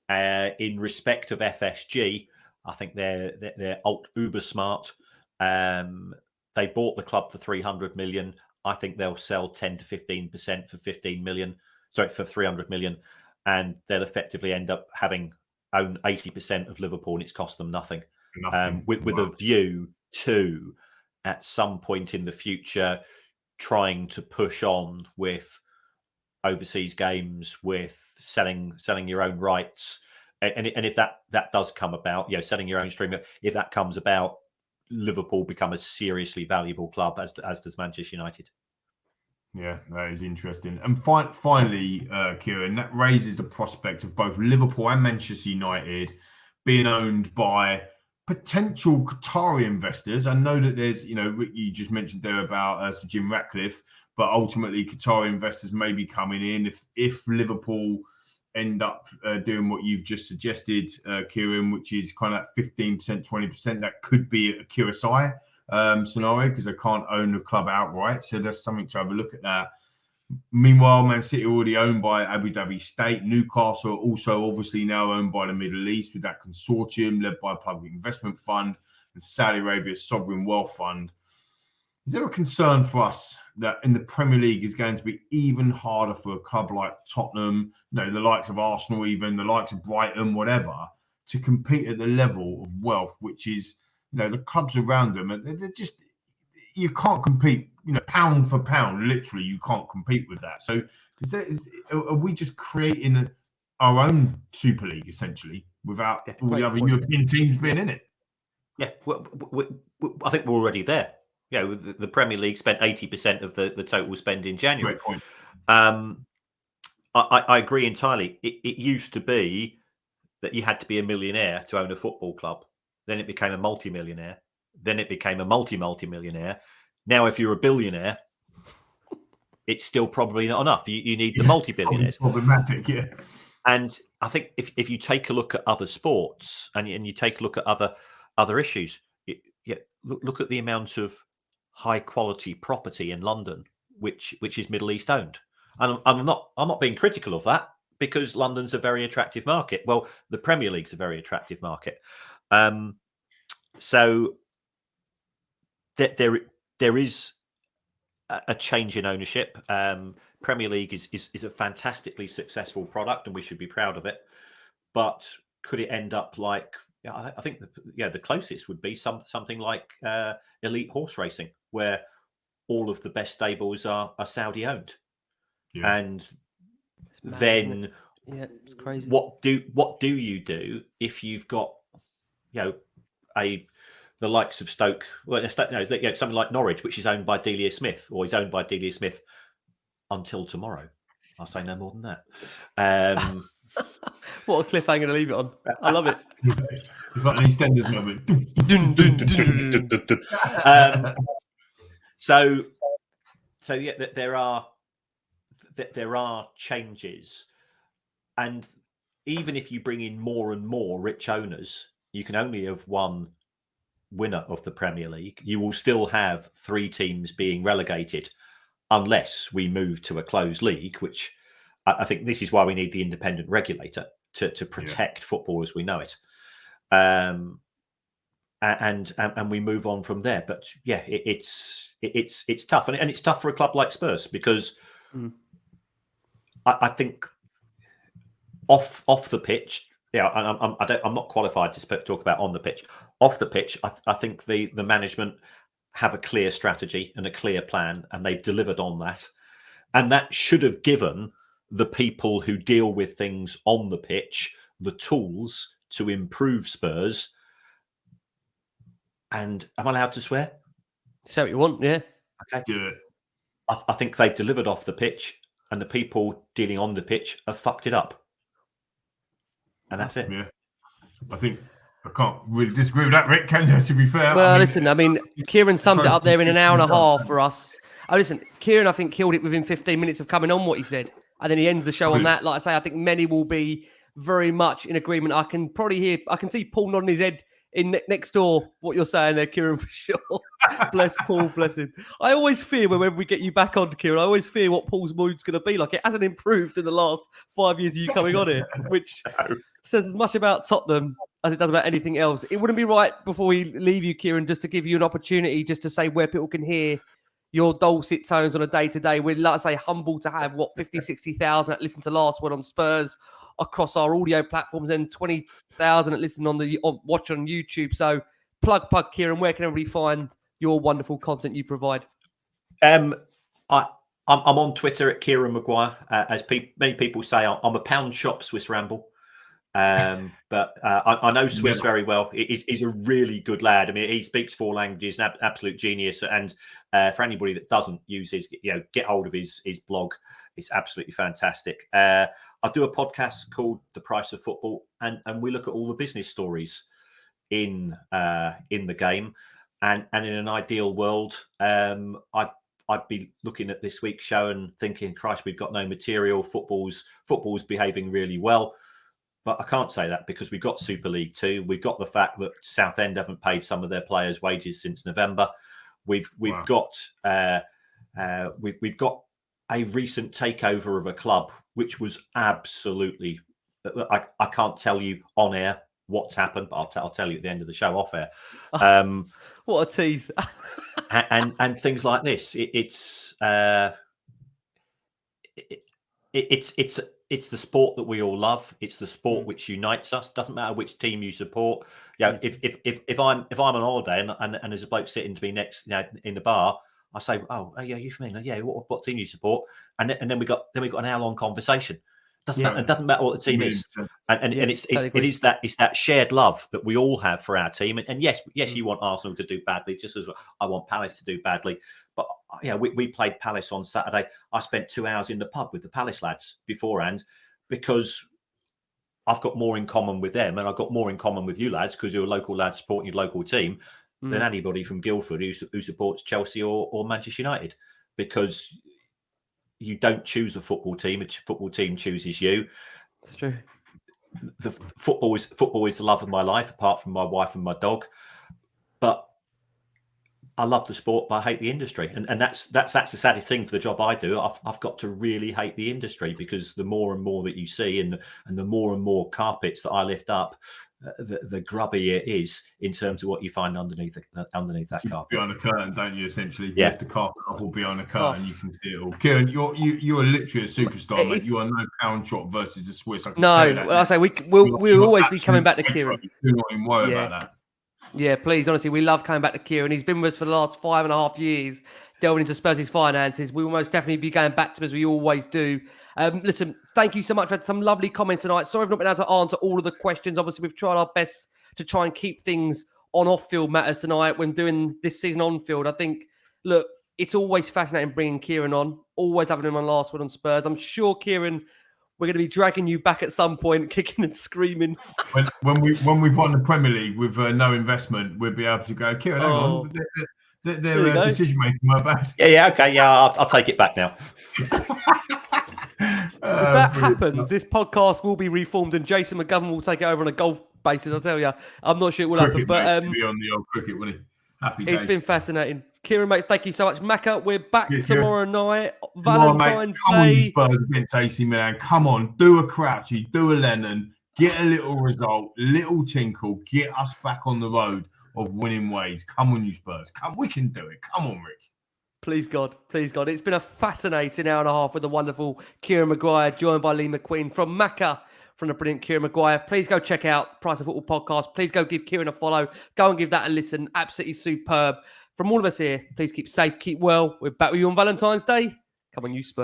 In respect of FSG, I think they're uber smart. They bought the club for 300 million. I think they'll sell 10 to 15% for 15 million. Sorry, for 300 million, and they'll effectively end up having own 80% of Liverpool, and it's cost them nothing. With a view to, at some point in the future, trying to push on with overseas games, with selling your own rights, and if that does come about, selling your own stream, if that comes about, Liverpool become a seriously valuable club, as does Manchester United. Yeah, that is interesting. And finally, Kieran, that raises the prospect of both Liverpool and Manchester United being owned by potential Qatari investors. I know that there's, Rick, you just mentioned there about Sir Jim Ratcliffe, but ultimately Qatari investors may be coming in if Liverpool end up doing what you've just suggested, Kieran, which is kind of 15%, 20%. That could be a QSI scenario, because they can't own the club outright. So there's something to have a look at that. Meanwhile, Man City are already owned by Abu Dhabi State. Newcastle are also obviously now owned by the Middle East with that consortium led by a public investment fund and Saudi Arabia's sovereign wealth fund. Is there a concern for us that in the Premier League is going to be even harder for a club like Tottenham, the likes of Arsenal, even the likes of Brighton, whatever, to compete at the level of wealth, which is, the clubs around them, and they're just, you can't compete, pound for pound, literally, you can't compete with that. So are we just creating our own Super League, essentially, without all the other European teams being in it? Yeah, I think we're already there. The Premier League spent 80% of the total spend in January. Great point. I agree entirely. It used to be that you had to be a millionaire to own a football club. Then it became a multi-millionaire. Then it became a multi-millionaire. Now, if you're a billionaire, it's still probably not enough. You need the multi-billionaires. Problematic, yeah. And I think if you take a look at other sports and you take a look at other issues, look at the amount of high quality property in London, which is Middle East owned. And I'm not being critical of that, because London's a very attractive market. Well, the Premier League's a very attractive market. So there is a change in ownership. Premier League is a fantastically successful product, and we should be proud of it. But could it end up like, I think the closest would be something like elite horse racing, where all of the best stables are Saudi owned, and then it's crazy. What do you do if you've got the likes of Stoke, something like Norwich, which is owned by Delia Smith, or is owned by Delia Smith until tomorrow? I'll say no more than that. What a cliffhanger to leave it on. I love it. It's like an EastEnders moment. So there are changes, and even if you bring in more and more rich owners, you can only have one winner of the Premier League. You will still have 3 teams being relegated, unless we move to a closed league, which I think this is why we need the independent regulator to protect football as we know it. And we move on from there. But it's it's tough, and it's tough for a club like Spurs because I think off the pitch. Yeah, I'm not qualified to talk about on the pitch. Off the pitch, I think the management have a clear strategy and a clear plan, and they've delivered on that. And that should have given the people who deal with things on the pitch the tools to improve Spurs. And am I allowed to swear? Say what you want, yeah. Okay, do it. I think they've delivered off the pitch, and the people dealing on the pitch have fucked it up. And that's it. Yeah, I think I can't really disagree with that, Rick. Can you? To be fair. Well, listen. I mean, Kieran sums it up there in an hour and a half for us. Oh, listen, Kieran, I think killed it within 15 minutes of coming on what he said, and then he ends the show on that. Like I say, I think many will be very much in agreement. I can see Paul nodding his head in next door. What you're saying there, Kieran, for sure. Bless Paul, bless him. I always fear whenever we get you back on, Kieran, I always fear what Paul's mood's going to be like. It hasn't improved in the last 5 years of you coming on here, which says as much about Tottenham as it does about anything else. It wouldn't be right before we leave you, Kieran, just to give you an opportunity just to say where people can hear your dulcet tones on a day-to-day. We're, like I say, humbled to have, 50, 60,000 that listen to Last Word on Spurs across our audio platforms and 20,000 that listen watch on YouTube. So plug, Kieran, where can everybody find your wonderful content you provide? I'm on Twitter at Kieran Maguire. As many people say, I'm a pound shop Swiss Ramble. But I know Swiss very well. He's a really good lad. I mean, he speaks 4 languages, an absolute genius. And for anybody that doesn't use his, get hold of his blog. It's absolutely fantastic. I do a podcast called The Price of Football, and we look at all the business stories in the game. And in an ideal world, I'd be looking at this week's show and thinking, Christ, we've got no material. Football's behaving really well. But I can't say that because we've got Super League 2. We've got the fact that Southend haven't paid some of their players' wages since November. We've got a recent takeover of a club, which was absolutely. I can't tell you on air what's happened, but I'll tell you at the end of the show off air. What a tease! and things like this. It's the sport that we all love. It's the sport which unites us. Doesn't matter which team you support. If I'm on holiday and there's a bloke sitting to me next, in the bar, I say, "Oh, yeah, you from England? Yeah, what team you support?" And then we got an hour-long conversation. It doesn't matter what the team is, and it is that shared love that we all have for our team. And yes, you want Arsenal to do badly, just as I want Palace to do badly. But we played Palace on Saturday. I spent 2 hours in the pub with the Palace lads beforehand because I've got more in common with them, and I've got more in common with you lads because you're a local lad supporting your local team than anybody from Guildford who supports Chelsea or Manchester United, because you don't choose a football team; a football team chooses you. That's true. The football is the love of my life, apart from my wife and my dog. But I love the sport, but I hate the industry, and that's the saddest thing for the job I do. I've got to really hate the industry, because the more and more that you see, and the more and more carpets that I lift up, the grubby it is in terms of what you find underneath that carpet. Behind the curtain, don't you? Essentially, yeah. Lift the carpet up or behind the curtain, you can see it all. Kieran, you are literally a superstar, mate. You are no pound shot versus the Swiss. I say we'll always be coming back to Kieran. Do not even worry about that. Yeah, please, honestly, we love coming back to Kieran. He's been with us for the last 5.5 years, delving into Spurs' finances. We will most definitely be going back to him, as we always do. Listen, thank you so much. We had some lovely comments tonight. Sorry, I've not been able to answer all of the questions. Obviously, we've tried our best to try and keep things on off-field matters tonight when doing this season on-field. I think, look, it's always fascinating bringing Kieran on, always having him on Last Word on Spurs. I'm sure, Kieran, we're going to be dragging you back at some point, kicking and screaming. When we've won the Premier League with no investment, we'll be able to go, Kieran, hang on. Their decision making my bad. Yeah, okay, I'll take it back now. If that happens, this podcast will be reformed and Jason McGovern will take it over on a golf basis. I'll tell you, I'm not sure it will happen, but be on the old cricket, wouldn't he? Happy days. It's been fascinating. Kieran, mate, thank you so much. Macca, we're back tomorrow night. Valentine's Day. Come on, Spurs against AC Milan. Come on, do a Crouchy, do a Lennon, get a little result, little tinkle, get us back on the road of winning ways. Come on, you Spurs. Come, we can do it. Come on, Rick. Please God, please God. It's been a fascinating hour and a half with the wonderful Kieran Maguire, joined by Lee McQueen from Macca, from the brilliant Kieran Maguire. Please go check out Price of Football podcast. Please go give Kieran a follow. Go and give that a listen. Absolutely superb. From all of us here, please keep safe, keep well. We're back with you on Valentine's Day. Come on, you Spurs.